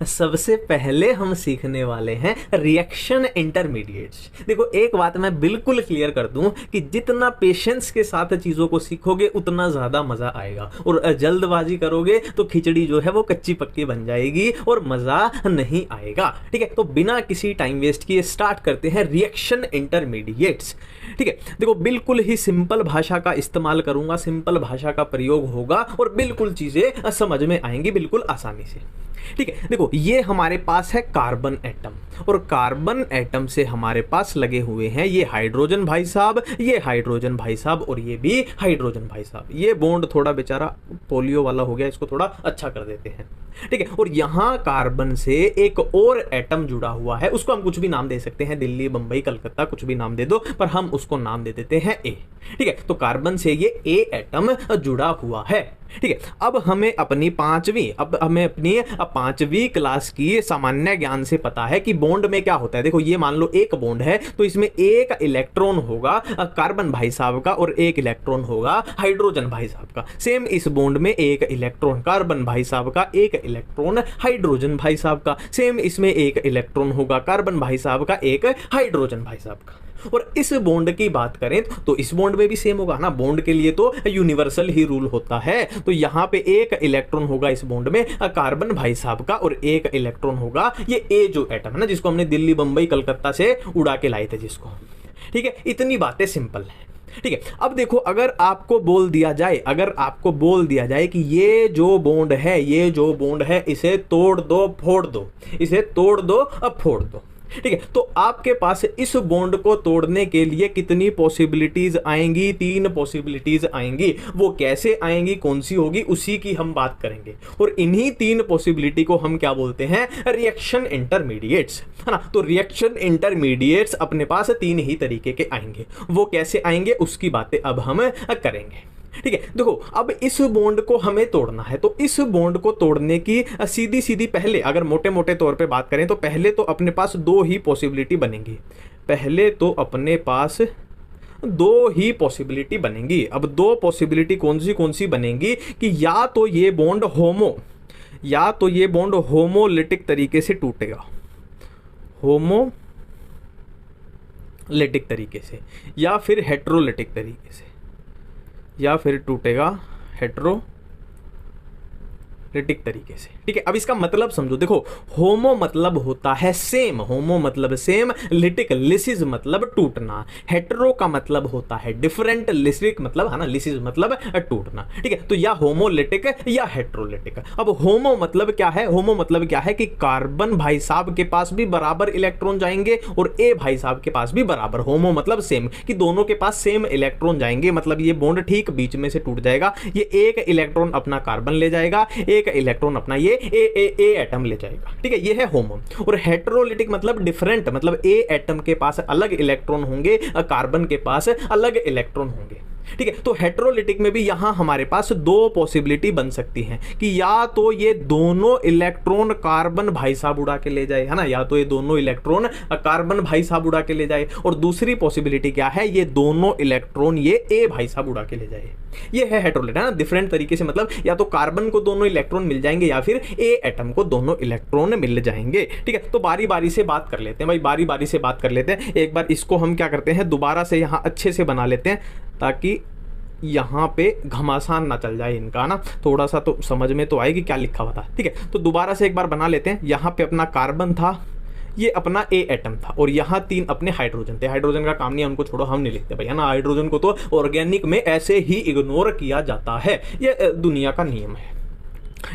सबसे पहले हम सीखने वाले हैं रिएक्शन इंटरमीडिएट्स। देखो एक बात मैं बिल्कुल क्लियर कर दूं कि जितना पेशेंस के साथ चीजों को सीखोगे उतना ज्यादा मजा आएगा, और जल्दबाजी करोगे तो खिचड़ी जो है वो कच्ची पक्की बन जाएगी और मजा नहीं आएगा। ठीक है, तो बिना किसी टाइम वेस्ट किए स्टार्ट करते हैं रिएक्शन इंटरमीडिएट्स। ठीक है, देखो बिल्कुल ही सिंपल भाषा का इस्तेमाल करूंगा, सिंपल भाषा का प्रयोग होगा और बिल्कुल चीजें समझ में आएंगी बिल्कुल आसानी से। ठीक है, देखो ये हमारे पास है कार्बन एटम, और कार्बन एटम से हमारे पास लगे हुए हैं ये हाइड्रोजन भाई साहब, ये हाइड्रोजन भाई साहब, और ये भी हाइड्रोजन भाई साहब। ये बॉन्ड थोड़ा बेचारा पोलियो वाला हो गया, इसको थोड़ा अच्छा कर देते हैं। ठीक है, और यहां कार्बन से एक और एटम जुड़ा हुआ है, उसको हम कुछ भी नाम दे सकते हैं, दिल्ली, बंबई, कलकत्ता, कुछ भी नाम दे दो, पर हम उसको नाम दे देते हैं ए। ठीक है, तो कार्बन से ये ए एटम जुड़ा हुआ है। ठीक है, अब हमें अपनी पांचवी क्लास की सामान्य ज्ञान से पता है कि बॉन्ड में क्या होता है। देखो ये मान लो एक बॉन्ड है, तो इसमें एक इलेक्ट्रॉन होगा कार्बन भाई साहब का और एक इलेक्ट्रॉन होगा हाइड्रोजन भाई साहब का। सेम इस बॉन्ड में एक इलेक्ट्रॉन कार्बन भाई साहब का, एक इलेक्ट्रॉन हाइड्रोजन भाई साहब का। सेम इसमें एक इलेक्ट्रॉन होगा कार्बन भाई साहब का, एक हाइड्रोजन भाई साहब का। और इस बॉन्ड की बात करें तो इस बॉन्ड में भी सेम होगा ना, बॉन्ड के लिए तो यूनिवर्सल ही रूल होता है। तो यहां पे एक इलेक्ट्रॉन होगा इस बॉन्ड में कार्बन भाई साहब का, और एक इलेक्ट्रॉन होगा ये ए जो एटम है ना, जिसको हमने दिल्ली, बंबई, कलकत्ता से उड़ा के लाए थे जिसको। ठीक है, इतनी बातें सिंपल है। ठीक है, अब देखो अगर आपको बोल दिया जाए कि ये जो बॉन्ड है इसे तोड़ दो फोड़ दो, इसे तोड़ दो अब फोड़ दो। ठीक है, तो आपके पास इस बॉन्ड को तोड़ने के लिए कितनी पॉसिबिलिटीज आएंगी? 3 पॉसिबिलिटीज आएंगी। वो कैसे आएंगी, कौन सी होगी, उसी की हम बात करेंगे। और इन्हीं 3 पॉसिबिलिटी को हम क्या बोलते हैं? रिएक्शन इंटरमीडिएट्स, है ना। तो रिएक्शन इंटरमीडिएट्स अपने पास 3 ही तरीके के आएंगे। वो कैसे आएंगे उसकी बातें अब हम करेंगे। ठीक है, देखो अब इस बॉन्ड को हमें तोड़ना है, तो इस बॉन्ड को तोड़ने की सीधी सीधी पहले अगर मोटे मोटे तौर पे बात करें तो पहले तो अपने पास 2 ही पॉसिबिलिटी बनेंगी। पहले तो अपने पास 2 ही पॉसिबिलिटी बनेंगी। अब 2 पॉसिबिलिटी कौन सी बनेंगी कि या तो ये बॉन्ड होमोलिटिक तरीके से टूटेगा, होमोलिटिक तरीके से, या फिर हेट्रोलिटिक तरीके से, या फिर टूटेगा हेट्रोलिटिक तरीके से। ठीक है, अब इसका मतलब समझो। देखो होमो मतलब होता है सेम, होमो मतलब सेम, लिटिक लिसिस मतलब टूटना, हेट्रो का मतलब होता है डिफरेंट, लिसिक मतलब है ना, लिसिस मतलब टूटना। ठीक है, तो या होमोलिटिक या हेट्रोलिटिक। अब होमो मतलब क्या है? होमो मतलब क्या है कि कार्बन भाई साहब के पास भी बराबर इलेक्ट्रॉन जाएंगे और ए भाई साहब के पास भी बराबर। होमो मतलब सेम, कि दोनों के पास सेम इलेक्ट्रॉन जाएंगे, मतलब ये बॉन्ड ठीक बीच में से टूट जाएगा। ये एक इलेक्ट्रॉन अपना कार्बन ले जाएगा, एक इलेक्ट्रॉन अपना ये ए एटम ले जाएगा। ठीक है, ये है होमो। और हेट्रोलिटिक मतलब डिफरेंट, मतलब ए एटम के पास अलग इलेक्ट्रॉन होंगे, कार्बन के पास अलग इलेक्ट्रॉन होंगे। ठीक है, तो हेट्रोलिटिक में भी यहां हमारे पास 2 पॉसिबिलिटी बन सकती हैं कि या तो ये दोनों इलेक्ट्रॉन कार्बन भाई साहब उड़ा के ले जाए, है ना, या तो ये दोनों इलेक्ट्रॉन कार्बन भाई साहब उड़ा के ले जाए, और दूसरी पॉसिबिलिटी क्या है? ये दोनों इलेक्ट्रॉन ये ए भाई साहब उड़ा के ले जाए। ये है हेट्रोलिटिक, है ना, डिफरेंट तरीके से, मतलब या तो कार्बन को दोनों इलेक्ट्रॉन मिल जाएंगे या फिर ए एटम को दोनों इलेक्ट्रॉन मिल जाएंगे। ठीक है, तो बारी बारी से बात कर लेते हैं भाई, बारी बारी से बात कर लेते हैं। एक बार इसको हम क्या करते हैं, दोबारा से यहां अच्छे से बना लेते हैं ताकि यहाँ पे घमासान ना चल जाए इनका ना, थोड़ा सा तो समझ में तो आएगी क्या लिखा हुआ था। ठीक है, तो दोबारा से एक बार बना लेते हैं। यहाँ पे अपना कार्बन था, ये अपना ए एटम था, और यहाँ 3 अपने हाइड्रोजन थे। हाइड्रोजन का काम नहीं है, उनको छोड़ो, हम नहीं लिखते भाई, है ना। हाइड्रोजन को तो ऑर्गेनिक में ऐसे ही इग्नोर किया जाता है, ये दुनिया का नियम है।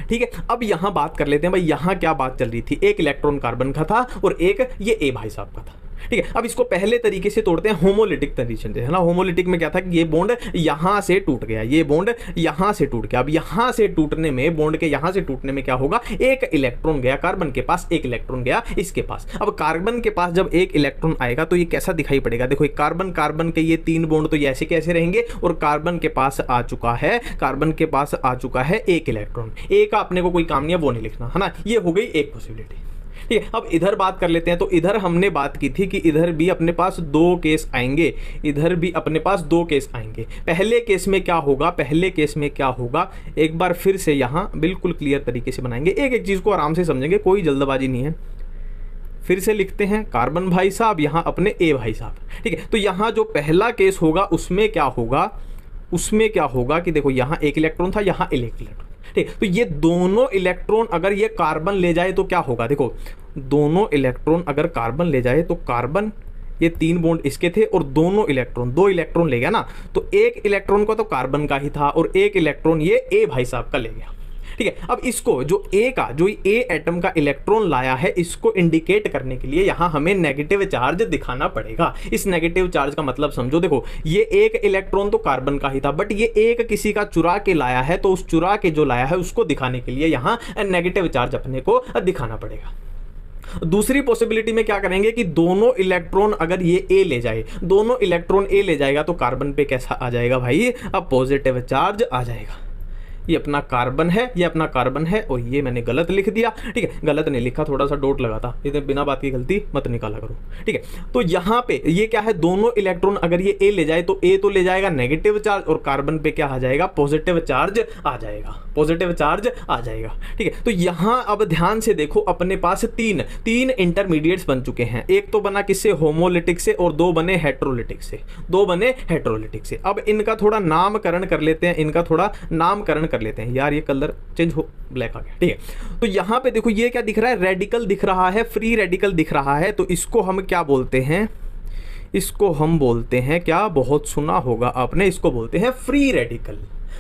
ठीक है, अब यहां बात कर लेते हैं भाई, यहां क्या बात चल रही थी? एक इलेक्ट्रॉन कार्बन का था और एक ये ए भाई साहब का था। ठीक है, अब इसको पहले तरीके से तोड़ते हैं होमोलिटिक तरीके से, है ना। होमोलिटिक में क्या था कि ये बॉन्ड यहां से टूट गया, ये बॉन्ड यहां से टूट गया। अब यहां से टूटने में, बॉन्ड के यहां से टूटने में क्या होगा? एक इलेक्ट्रॉन गया कार्बन के पास, एक इलेक्ट्रॉन गया इसके पास। अब कार्बन के पास जब एक इलेक्ट्रॉन आएगा तो ये कैसा दिखाई पड़ेगा? देखो कार्बन के ये 3 बॉन्ड तो ये ऐसे कैसे रहेंगे, और कार्बन के पास आ चुका है एक इलेक्ट्रॉन। ए का अपने को कोई काम नहीं है, वो नहीं लिखना, है ना। ये हो गई एक पॉसिबिलिटी। ठीक है, अब इधर बात कर लेते हैं। तो इधर हमने बात की थी कि इधर भी अपने पास दो केस आएंगे, इधर भी अपने पास दो केस आएंगे। पहले केस में क्या होगा, पहले केस में क्या होगा, एक बार फिर से यहाँ बिल्कुल क्लियर तरीके से बनाएंगे, एक एक चीज़ को आराम से समझेंगे, कोई जल्दबाजी नहीं है। फिर से लिखते हैं कार्बन भाई साहब, यहाँ अपने ए भाई साहब। ठीक है, तो यहाँ जो पहला केस होगा उसमें क्या होगा, उसमें क्या होगा कि देखो यहाँ एक इलेक्ट्रॉन था, यहाँ एक इलेक्ट्रॉन। ठीक, तो ये दोनों इलेक्ट्रॉन अगर ये कार्बन ले जाए तो क्या होगा, देखो दोनों इलेक्ट्रॉन अगर कार्बन ले जाए तो कार्बन, ये 3 बॉन्ड इसके थे और दोनों इलेक्ट्रॉन, 2 इलेक्ट्रॉन ले गया ना, तो एक इलेक्ट्रॉन का तो कार्बन का ही था और एक इलेक्ट्रॉन ये ए भाई साहब का ले गया। ठीक है, अब इसको जो ए का, जो ए एटम का इलेक्ट्रॉन लाया है, इसको इंडिकेट करने के लिए यहां हमें नेगेटिव चार्ज दिखाना पड़ेगा। इस नेगेटिव चार्ज का मतलब समझो, देखो ये एक इलेक्ट्रॉन तो कार्बन का ही था, बट ये एक किसी का चुरा के लाया है, तो उस चुरा के जो लाया है उसको दिखाने के लिए यहां नेगेटिव चार्ज अपने को दिखाना पड़ेगा। दूसरी पॉसिबिलिटी में क्या करेंगे कि दोनों इलेक्ट्रॉन अगर ये ए ले जाए, दोनों इलेक्ट्रॉन ए ले जाएगा तो कार्बन पे कैसा आ जाएगा भाई, अब पॉजिटिव चार्ज आ जाएगा। ये अपना कार्बन है, ये अपना कार्बन है, और ये मैंने गलत लिख दिया। ठीक है, गलत नहीं लिखा, थोड़ा सा डॉट लगा था, इतने बिना बात की गलती मत निकाला करो। ठीक है, तो यहाँ पे ये क्या है, दोनों इलेक्ट्रॉन अगर ये ए ले जाए तो ए तो ले जाएगा नेगेटिव चार्ज और कार्बन पे क्या आ जाएगा, पॉजिटिव चार्ज आ जाएगा, पॉजिटिव चार्ज आ जाएगा। ठीक है, तो यहाँ अब ध्यान से देखो, अपने पास तीन इंटरमीडिएट्स बन चुके हैं। एक तो बना किससे, होमोलिटिक से, और 2 बने हेट्रोलिटिक से, 2 बने हेट्रोलिटिक से। अब इनका थोड़ा नामकरण कर लेते हैं, इनका थोड़ा नामकरण कर लेते हैं। यार ये कलर चेंज हो, ब्लैक आ गया। ठीक है, तो यहां पे देखो ये क्या दिख रहा है, रेडिकल दिख रहा है, फ्री रेडिकल दिख रहा है। तो इसको हम क्या बोलते हैं, इसको हम बोलते हैं क्या, बहुत सुना होगा आपने, इसको बोलते हैं फ्री रेडिकल।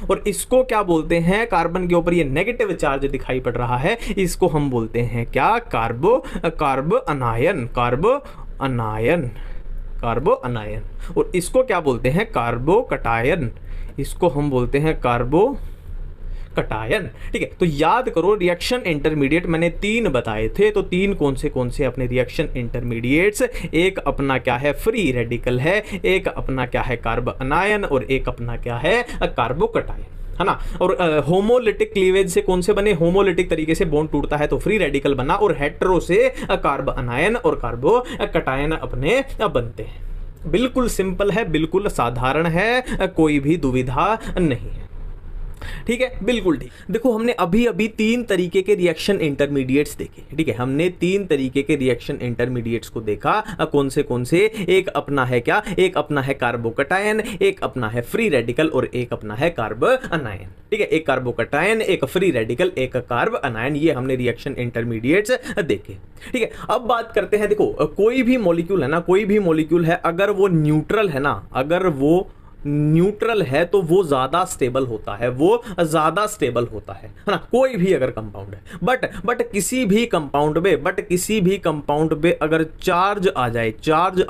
और इसको क्या बोलते हैं, कार्बन के ऊपर ये नेगेटिव चार्ज दिखाई पड़ रहा है, इसको हम बोलते हैं क्या, कार्बो अनायन, कार्बो अनायन। और इसको क्या बोलते हैं, कार्बो कटायन, इसको हम बोलते हैं कार्बो कटायन। ठीक है, तो याद करो रिएक्शन इंटरमीडिएट मैंने 3 बताए थे, तो 3 कौन से अपने रिएक्शन इंटरमीडिएट्स, एक अपना क्या है, फ्री रेडिकल है, एक अपना क्या है, कार्बो अनायन, और एक अपना क्या है, कार्बो कटायन, है ना। और होमोलिटिक क्लीवेज से कौन से बने, होमोलिटिक तरीके से बॉन्ड टूटता है तो फ्री रेडिकल बना, और हेट्रो से कार्बो अनायन और कार्बो कटायन अपने बनते हैं। बिल्कुल सिंपल है, बिल्कुल साधारण है, कोई भी दुविधा नहीं है। ठीक है, बिल्कुल ठीक। देखो हमने अभी 3 तरीके के रिएक्शन इंटरमीडिएट्स देखे। ठीक है, हमने 3 तरीके के रिएक्शन इंटरमीडिएट्स को देखा। कौन से, एक अपना है क्या, एक अपना है कार्बो कटायन, एक अपना है फ्री रेडिकल, और एक अपना है कार्बो अनायन। ठीक है, एक कार्बो कटायन, एक फ्री रेडिकल, एक कार्बो अनायन, ये हमने रिएक्शन इंटरमीडिएट्स देखे। ठीक है, अब बात करते हैं, देखो कोई भी मॉलिक्यूल है ना, कोई भी मॉलिक्यूल है, अगर वो न्यूट्रल है ना, अगर वो न्यूट्रल है तो वो ज्यादा स्टेबल होता है, वो ज्यादा स्टेबल होता है ना, कोई भी अगर कंपाउंड है। बट किसी भी कंपाउंड पे अगर चार्ज आ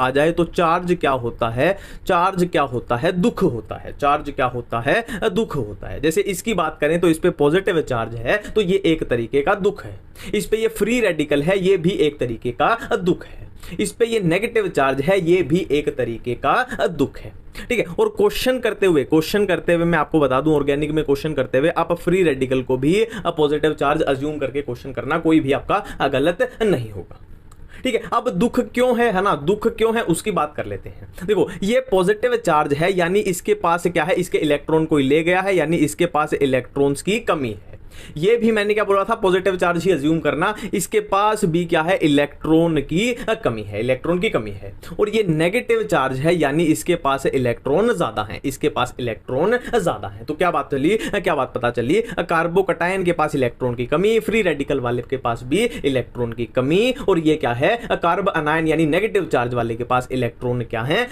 जाए तो चार्ज क्या होता है, दुख होता है, चार्ज क्या होता है, दुख होता है। जैसे इसकी बात करें तो इस पे पॉजिटिव चार्ज है तो ये एक तरीके का दुख है, इस पे ये फ्री रेडिकल है, ये भी एक तरीके का दुख है, इस पे ये नेगेटिव चार्ज है, ये भी एक तरीके का दुख है। ठीक है, और क्वेश्चन करते हुए मैं आपको बता दूं, ऑर्गेनिक में क्वेश्चन करते हुए आप फ्री रेडिकल को भी पॉजिटिव चार्ज अज्यूम करके क्वेश्चन करना, कोई भी आपका गलत नहीं होगा। ठीक है, अब दुख क्यों है ना, दुख क्यों है उसकी बात कर लेते हैं। देखो ये पॉजिटिव चार्ज है, यानी इसके पास क्या है, इसके इलेक्ट्रॉन कोई ले गया है, यानी इसके पास इलेक्ट्रॉन्स की कमी है। ये भी मैंने क्या बोला था, पॉजिटिव चार्ज ही अज्यूम करना, इसके पास भी क्या है, इलेक्ट्रॉन की कमी है, इलेक्ट्रॉन की कमी है। और ये नेगेटिव चार्ज है, यानी इसके पास इलेक्ट्रॉन ज्यादा है, इसके पास इलेक्ट्रॉन ज्यादा है। तो क्या बात पता चली, कार्बो कटायन के पास इलेक्ट्रॉन की कमी, फ्री रेडिकल वाले के पास भी इलेक्ट्रॉन की कमी, और ये क्या है, कार्बो अनायन यानी नेगेटिव चार्ज वाले के पास इलेक्ट्रॉन क्या है,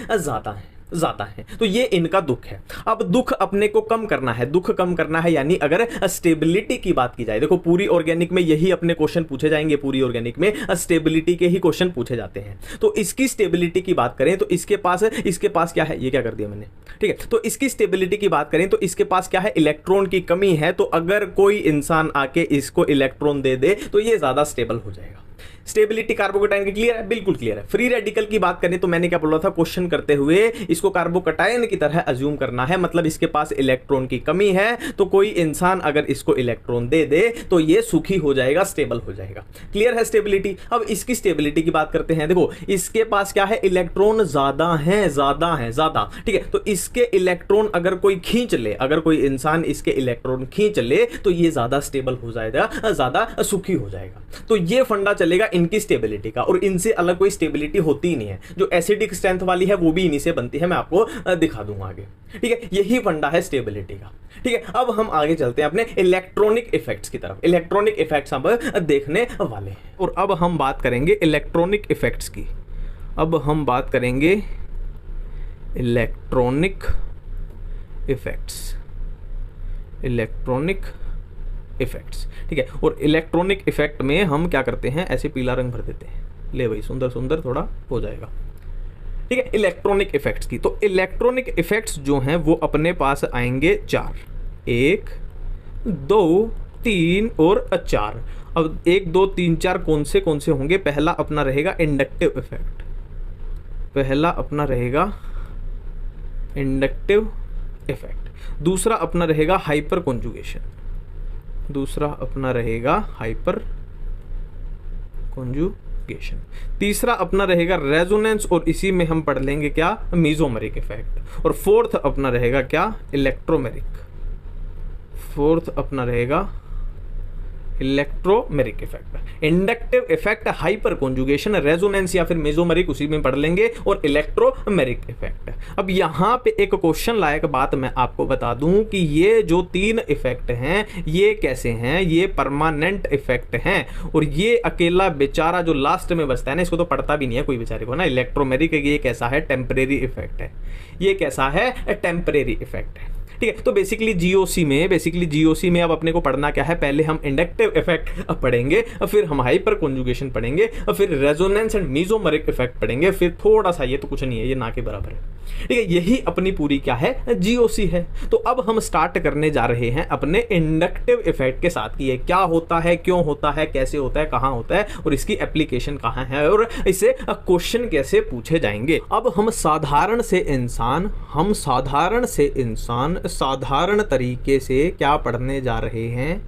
ज्यादा है। तो ये इनका दुख है। अब दुख अपने को कम करना है, यानी अगर स्टेबिलिटी की बात की जाए, देखो पूरी ऑर्गेनिक में यही अपने क्वेश्चन पूछे जाएंगे, पूरी ऑर्गेनिक में स्टेबिलिटी के ही क्वेश्चन पूछे जाते हैं। तो इसकी स्टेबिलिटी की बात करें तो इसके पास क्या है, ये क्या कर दिया मैंने, ठीक है। तो इसकी स्टेबिलिटी की बात करें तो इसके पास क्या है, इलेक्ट्रॉन की कमी है। तो अगर कोई इंसान आके इसको इलेक्ट्रॉन दे दे तो ये ज्यादा स्टेबल हो जाएगा। स्टेबिलिटी कार्बोकैटायन की क्लियर है, बिल्कुल क्लियर है। फ्री रेडिकल की बात करें तो मैंने क्या बोला था क्वेश्चन करते हुए, इसको कार्बोकैटायन की तरह अज्यूम करना है, मतलब इसके पास इलेक्ट्रॉन की कमी है, तो कोई इंसान अगर इसको इलेक्ट्रॉन दे दे तो ये सुखी हो जाएगा, स्टेबल हो जाएगा। क्लियर है स्टेबिलिटी। अब इसकी स्टेबिलिटी की बात करते हैं। देखो इसके पास क्या है, इलेक्ट्रॉन ज्यादा है, ज्यादा, ठीक है। तो इसके इलेक्ट्रॉन अगर कोई खींच ले, अगर कोई इंसान इसके इलेक्ट्रॉन खींच ले तो ये ज्यादा स्टेबल हो जाएगा, ज्यादा सुखी हो जाएगा। तो ये फंडा चलेगा इनकी स्टेबिलिटी का, और इनसे अलग कोई स्टेबिलिटी होती ही नहीं है। जो एसिडिक स्ट्रेंथ वाली है वो भी इन्हीं से बनती है, मैं आपको दिखा दूंगा आगे, ठीक है। यही फंडा है स्टेबिलिटी का, ठीक है। अब हम आगे चलते हैं अपने इलेक्ट्रॉनिक इफेक्ट्स की तरफ। इलेक्ट्रॉनिक इफेक्ट्स अब देखने वाले हैं, और अब हम बात करेंगे इलेक्ट्रॉनिक इफेक्ट्स की। अब हम बात करेंगे इलेक्ट्रॉनिक इफेक्ट्स, इलेक्ट्रॉनिक इफेक्ट्स, ठीक है। और इलेक्ट्रॉनिक इफेक्ट में हम क्या करते हैं, ऐसे पीला रंग भर देते हैं, ले भाई सुंदर सुंदर थोड़ा हो जाएगा, ठीक है। इलेक्ट्रॉनिक इफेक्ट्स की, तो इलेक्ट्रॉनिक इफेक्ट्स जो हैं वो अपने पास आएंगे 4, 1 2 3 और 4। अब 1 2 3 4 कौन से होंगे? पहला अपना रहेगा इंडक्टिव इफेक्ट, पहला अपना रहेगा इंडक्टिव इफेक्ट। दूसरा अपना रहेगा हाइपर कॉन्जुगेशन, दूसरा अपना रहेगा हाइपर कॉन्जुगेशन। तीसरा अपना रहेगा रेजोनेंस, और इसी में हम पढ़ लेंगे क्या, मेसोमेरिक इफेक्ट। और फोर्थ अपना रहेगा क्या, इलेक्ट्रोमेरिक। फोर्थ अपना रहेगा electromeric effect. Inductive effect, hyper conjugation, resonance या फिर मेसोमेरिक उसी में पढ़ लेंगे, और इलेक्ट्रोमेरिक इफेक्ट। अब यहाँ पे एक क्वेश्चन लायक बात मैं आपको बता दूं कि ये जो 3 इफेक्ट हैं ये कैसे हैं, ये परमानेंट इफेक्ट हैं, और ये अकेला बेचारा जो लास्ट में बचता है ना, इसको तो पढ़ता भी नहीं है कोई बेचारे को ना, इलेक्ट्रोमेरिक, ये कैसा है, टेम्परेरी इफेक्ट है। ये कैसा है, टेम्परेरी इफेक्ट है, ठीक है। तो बेसिकली जीओसी में अब अपने को पढ़ना क्या है, पहले हम इंडक्टिव इफेक्ट पढ़ेंगे, फिर हम हाइपर कॉन्जुगेशन पढ़ेंगे, फिर रेजोनेंस एंड मेसोमेरिक इफेक्ट पढ़ेंगे, फिर थोड़ा सा, ये तो कुछ नहीं है, ये ना के बराबर है, ठीक है। यही अपनी पूरी क्या है, जीओसी है। तो अब हम स्टार्ट करने जा रहे हैं अपने इंडक्टिव इफेक्ट के साथ कि ये क्या होता है, क्यों होता है, कैसे होता है, कहाँ होता है, और इसकी एप्लीकेशन कहाँ है, और इससे क्वेश्चन कैसे पूछे जाएंगे। अब हम साधारण से इंसान साधारण तरीके से क्या पढ़ने जा रहे हैं,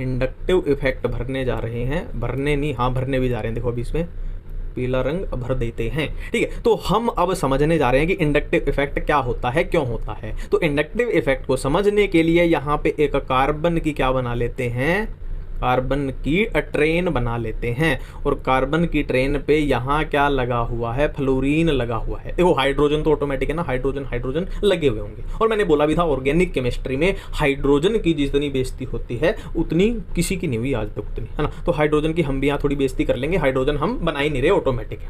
इंडक्टिव इफेक्ट भरने जा रहे हैं, भरने नहीं, हाँ भरने भी जा रहे हैं। देखो अभी इसमें पीला रंग भर देते हैं, ठीक है। तो हम अब समझने जा रहे हैं कि इंडक्टिव इफेक्ट क्या होता है, क्यों होता है। तो इंडक्टिव इफेक्ट को समझने के लिए यहाँ पे एक कार्बन की क्या बना लेते हैं, कार्बन की ट्रेन बना लेते हैं, और कार्बन की ट्रेन पे यहाँ क्या लगा हुआ है, फ्लोरीन लगा हुआ है। देखो हाइड्रोजन तो ऑटोमेटिक है ना, हाइड्रोजन लगे हुए होंगे। और मैंने बोला भी था ऑर्गेनिक केमिस्ट्री में हाइड्रोजन की जितनी बेइज्जती होती है उतनी किसी की नहीं हुई आज तक, उतनी, है ना। तो हाइड्रोजन की हम भी यहाँ थोड़ी बेइज्जती कर लेंगे, हाइड्रोजन हम बना ही नहीं रहे, ऑटोमेटिक है,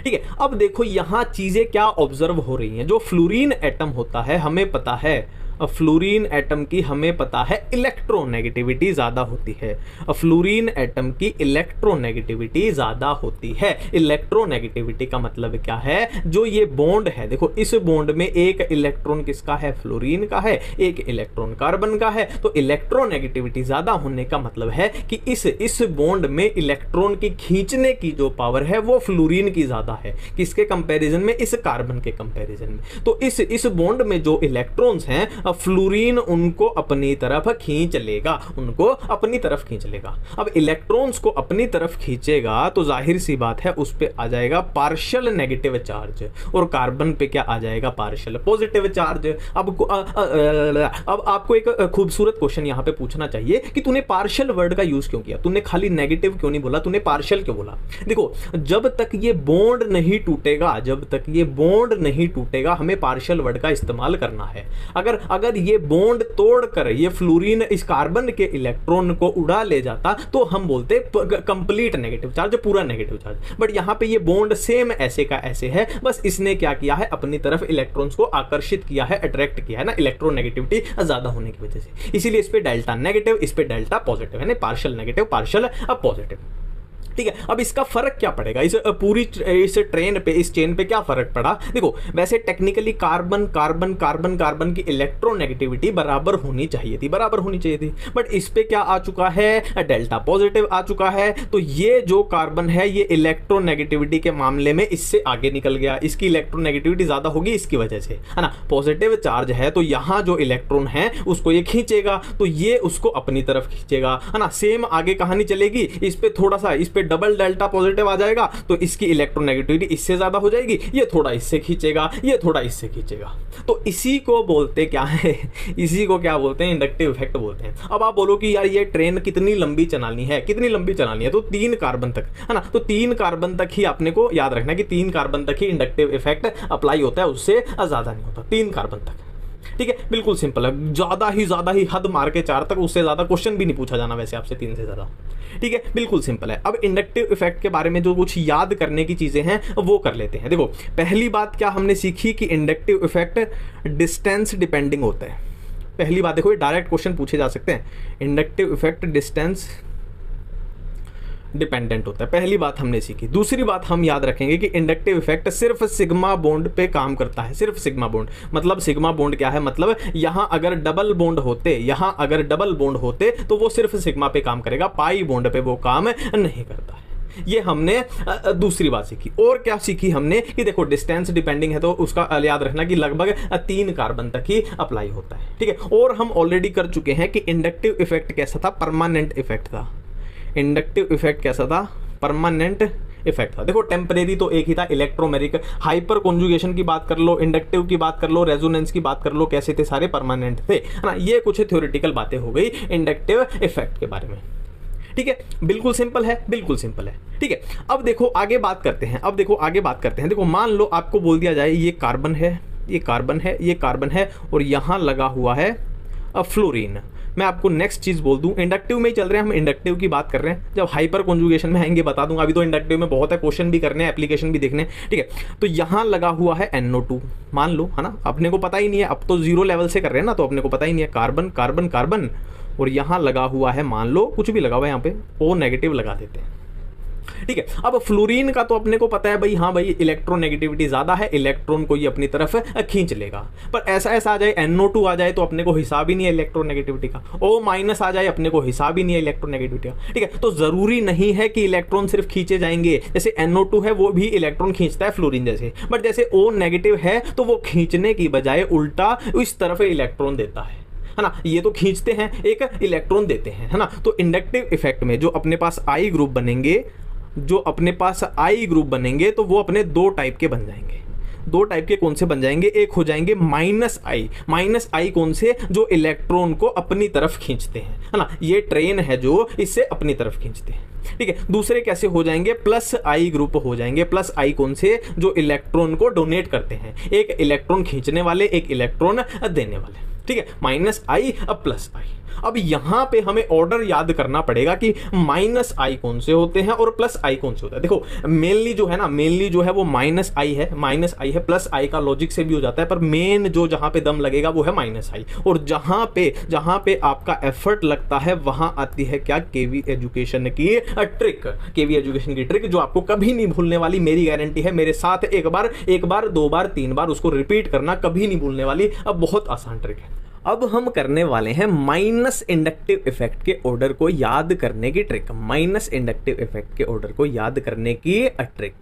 ठीक है। अब देखो यहाँ चीजें क्या ऑब्जर्व हो रही हैं। जो फ्लोरीन एटम होता है, हमें पता है फ्लोरीन एटम की हमें पता है इलेक्ट्रोनेगेटिविटी ज्यादा होती है। फ्लोरीन एटम की इलेक्ट्रोनेगेटिविटी ज्यादा होती है। इलेक्ट्रोनेगेटिविटी का मतलब क्या है, जो ये बॉन्ड है, देखो इस बॉन्ड में एक इलेक्ट्रॉन किसका है, फ्लोरीन का है, एक इलेक्ट्रॉन कार्बन का है। तो इलेक्ट्रोनेगेटिविटी ज्यादा होने का मतलब है कि इस बॉन्ड में इलेक्ट्रॉन की खींचने की जो पावर है वो फ्लोरीन की ज्यादा है। किसके कंपैरिजन में, इस कार्बन के कंपैरिजन में। तो इस बॉन्ड में जो इलेक्ट्रॉन्स हैं, फ्लोरीन उनको अपनी तरफ खींच लेगा, उनको अपनी तरफ खींच लेगा। अब इलेक्ट्रॉन्स को अपनी तरफ खींचेगा तो जाहिर सी बात है उस पे आ जाएगा पार्शियल नेगेटिव चार्ज, और कार्बन पे क्या आ जाएगा, पार्शियल पॉजिटिव चार्ज। अब आपको एक खूबसूरत क्वेश्चन यहां पे पूछना चाहिए कि तूने पार्शियल वर्ड का यूज क्यों किया, तूने खाली नेगेटिव क्यों नहीं बोला, तूने पार्शियल क्यों बोला। देखो जब तक ये बॉन्ड नहीं टूटेगा, जब तक ये बॉन्ड नहीं टूटेगा, हमें पार्शियल वर्ड का इस्तेमाल करना है। अगर ये बॉन्ड तोड़कर ये फ्लोरीन इस कार्बन के इलेक्ट्रॉन को उड़ा ले जाता तो हम बोलते कंप्लीट नेगेटिव चार्ज, पूरा नेगेटिव चार्ज। बट यहां पे ये बॉन्ड सेम ऐसे का ऐसे है, बस इसने क्या किया है, अपनी तरफ इलेक्ट्रॉन्स को आकर्षित किया है, अट्रैक्ट किया है ना, इलेक्ट्रोनेगेटिविटी ज्यादा होने की वजह से। इसीलिए इस पे डेल्टा नेगेटिव, इस पे डेल्टा पॉजिटिव है ना, पार्शियल नेगेटिव पार्शियल पॉजिटिव। ठीक है। अब इसका फर्क क्या पड़ेगा, इस पूरी इस ट्रेन पे, इस चेन पे क्या फर्क पड़ा? देखो वैसे technically carbon carbon carbon carbon की इलेक्ट्रोनेगेटिविटी बराबर होनी चाहिए थी, बराबर होनी चाहिए थी, बट इस पे क्या आ चुका है, डेल्टा पॉजिटिव आ चुका है। तो ये जो कार्बन है ये इलेक्ट्रोनेगेटिविटी के मामले में इससे आगे निकल गया, इसकी इलेक्ट्रोनेगेटिविटी ज्यादा होगी इसकी वजह से, है ना। पॉजिटिव चार्ज है तो यहां जो इलेक्ट्रॉन है उसको ये खींचेगा, तो ये उसको अपनी तरफ खींचेगा, है ना। सेम आगे कहानी चलेगी, इस पे थोड़ा सा, इस पे डबल डेल्टा पॉजिटिव आ जाएगा तो इसकी इलेक्ट्रोनेगेटिविटी इससे ज्यादा हो जाएगी, ये थोड़ा इससे खींचेगा, ये थोड़ा इससे खींचेगा। तो इसी को बोलते क्या है, इसी को क्या बोलते हैं, इंडक्टिव इफेक्ट बोलते हैं। अब आप बोलो कि यार ये ट्रेन कितनी लंबी चलानी है, कितनी लंबी चलानी है, तो 3 कार्बन तक, है ना। तो 3 कार्बन तक ही आपने को याद रखना है कि 3 कार्बन तक ही इंडक्टिव इफेक्ट अप्लाई होता है, उससे ज्यादा नहीं होता, 3 कार्बन तक। ठीक है, बिल्कुल सिंपल है। ज्यादा ही हद मार के 4 तक, उससे ज्यादा क्वेश्चन भी नहीं पूछा जाना वैसे आपसे 3 से ज्यादा। ठीक है, बिल्कुल सिंपल है। अब इंडक्टिव इफेक्ट के बारे में जो कुछ याद करने की चीजें हैं वो कर लेते हैं। देखो पहली बात क्या हमने सीखी कि इंडक्टिव इफेक्ट डिस्टेंस डिपेंडिंग होता है। पहली बात देखो, ये डायरेक्ट क्वेश्चन पूछे जा सकते हैं, इंडक्टिव इफेक्ट डिस्टेंस डिपेंडेंट होता है, पहली बात हमने सीखी। दूसरी बात हम याद रखेंगे कि इंडक्टिव इफेक्ट सिर्फ सिग्मा बॉन्ड पे काम करता है, सिर्फ सिग्मा बॉन्ड। मतलब सिग्मा बॉन्ड क्या है, मतलब यहां अगर डबल बॉन्ड होते, यहां अगर डबल बॉन्ड होते तो वो सिर्फ सिग्मा पे काम करेगा, पाई बॉन्ड पे वो काम नहीं करता है। ये हमने दूसरी बात सीखी। और क्या सीखी हमने कि देखो डिस्टेंस डिपेंडिंग है तो उसका याद रखना कि लगभग 3 कार्बन तक ही अप्लाई होता है। ठीक है, और हम ऑलरेडी कर चुके हैं कि इंडक्टिव इफेक्ट कैसा था, परमानेंट इफेक्ट था। इंडक्टिव इफेक्ट कैसा था, परमानेंट इफेक्ट था। देखो टेम्परेरी तो एक ही था, इलेक्ट्रोमेरिक, हाइपर कॉन्जुगेशन की बात कर लो, इंडक्टिव की बात कर लो, रेजोनेंस की बात कर लो, कैसे थे, सारे परमानेंट थे, है ना। ये कुछ थ्योरेटिकल बातें हो गई इंडक्टिव इफेक्ट के बारे में। ठीक है, बिल्कुल सिंपल है, बिल्कुल सिंपल है। ठीक है, अब देखो आगे बात करते हैं, अब देखो आगे बात करते हैं। देखो मान लो आपको बोल दिया जाए ये कार्बन है, ये कार्बन है, ये कार्बन है, और यहां लगा हुआ है फ्लोरीन। मैं आपको नेक्स्ट चीज बोल दूं, इंडक्टिव में ही चल रहे हैं हम, इंडक्टिव की बात कर रहे हैं, जब हाइपर कॉन्जुगेशन में आएंगे बता दूंगा। अभी तो इंडक्टिव में बहुत है, क्वेश्चन भी करने हैं, एप्लीकेशन भी देखने हैं। ठीक है, तो यहां लगा हुआ है NO2 मान लो, है ना। अपने को पता ही नहीं है, अब तो 0 लेवल से कर रहे हैं ना, तो अपने को पता ही नहीं है, कार्बन कार्बन कार्बन, और यहां लगा हुआ है, मान लो कुछ भी लगा हुआ है, यहाँ पे O नेगेटिव लगा देते हैं। ठीक है, अब फ्लोरीन का तो अपने को पता है भाई, हाँ भाई इलेक्ट्रोनेगेटिविटी ज्यादा है, इलेक्ट्रॉन को ये अपनी तरफ खींच लेगा। पर ऐसा ऐसा आ जाए, NO2 आ जाए तो अपने को हिसाब ही नहीं है इलेक्ट्रोनेगेटिविटी का, O- आ जाए अपने को हिसाब ही नहीं है इलेक्ट्रोनेगेटिविटी का। ठीक है, तो जरूरी नहीं है कि इलेक्ट्रॉन सिर्फ खींचे जाएंगे, जैसे NO2 है वो भी इलेक्ट्रॉन खींचता है फ्लोरीन जैसे, बट जैसे O नेगेटिव है तो वो खींचने की बजाय उल्टा इस तरफ इलेक्ट्रॉन देता है ना। ये तो खींचते हैं, एक इलेक्ट्रॉन देते हैं, है ना। तो इंडक्टिव इफेक्ट में जो अपने पास आई ग्रुप बनेंगे, जो अपने पास आई ग्रुप बनेंगे तो वो अपने 2 टाइप के बन जाएंगे। 2 टाइप के कौन से बन जाएंगे, एक हो जाएंगे माइनस आई कौन से, जो इलेक्ट्रॉन को अपनी तरफ खींचते हैं, है ना। ये ट्रेन है जो इससे अपनी तरफ खींचते हैं। ठीक है, दूसरे कैसे हो जाएंगे, प्लस आई ग्रुप हो जाएंगे। प्लस आई कौन से, जो इलेक्ट्रॉन को डोनेट करते हैं, एक इलेक्ट्रॉन खींचने वाले, एक इलेक्ट्रॉन देने वाले। ठीक है, माइनस आई अब प्लस आई। अब यहां पे हमें ऑर्डर याद करना पड़ेगा कि माइनस आई कौन से होते हैं और प्लस आई कौन से होता है। देखो मेनली जो है ना, मेनली जो है वो माइनस आई है, माइनस आई है। प्लस आई का लॉजिक से भी हो जाता है, पर मेन जो जहां पे दम लगेगा वो है माइनस आई। और जहां पे आपका एफर्ट लगता है वहां आती है क्या, केवी एजुकेशन की ट्रिक, केवी एजुकेशन की ट्रिक जो आपको कभी नहीं भूलने वाली, मेरी गारंटी है। मेरे साथ एक बार 2 बार 3 बार उसको रिपीट करना, कभी नहीं भूलने वाली। अब बहुत आसान ट्रिक है। अब हम करने वाले हैं माइनस इंडक्टिव इफेक्ट के ऑर्डर को याद करने की ट्रिक, माइनस इंडक्टिव इफेक्ट के ऑर्डर को याद करने की ट्रिक।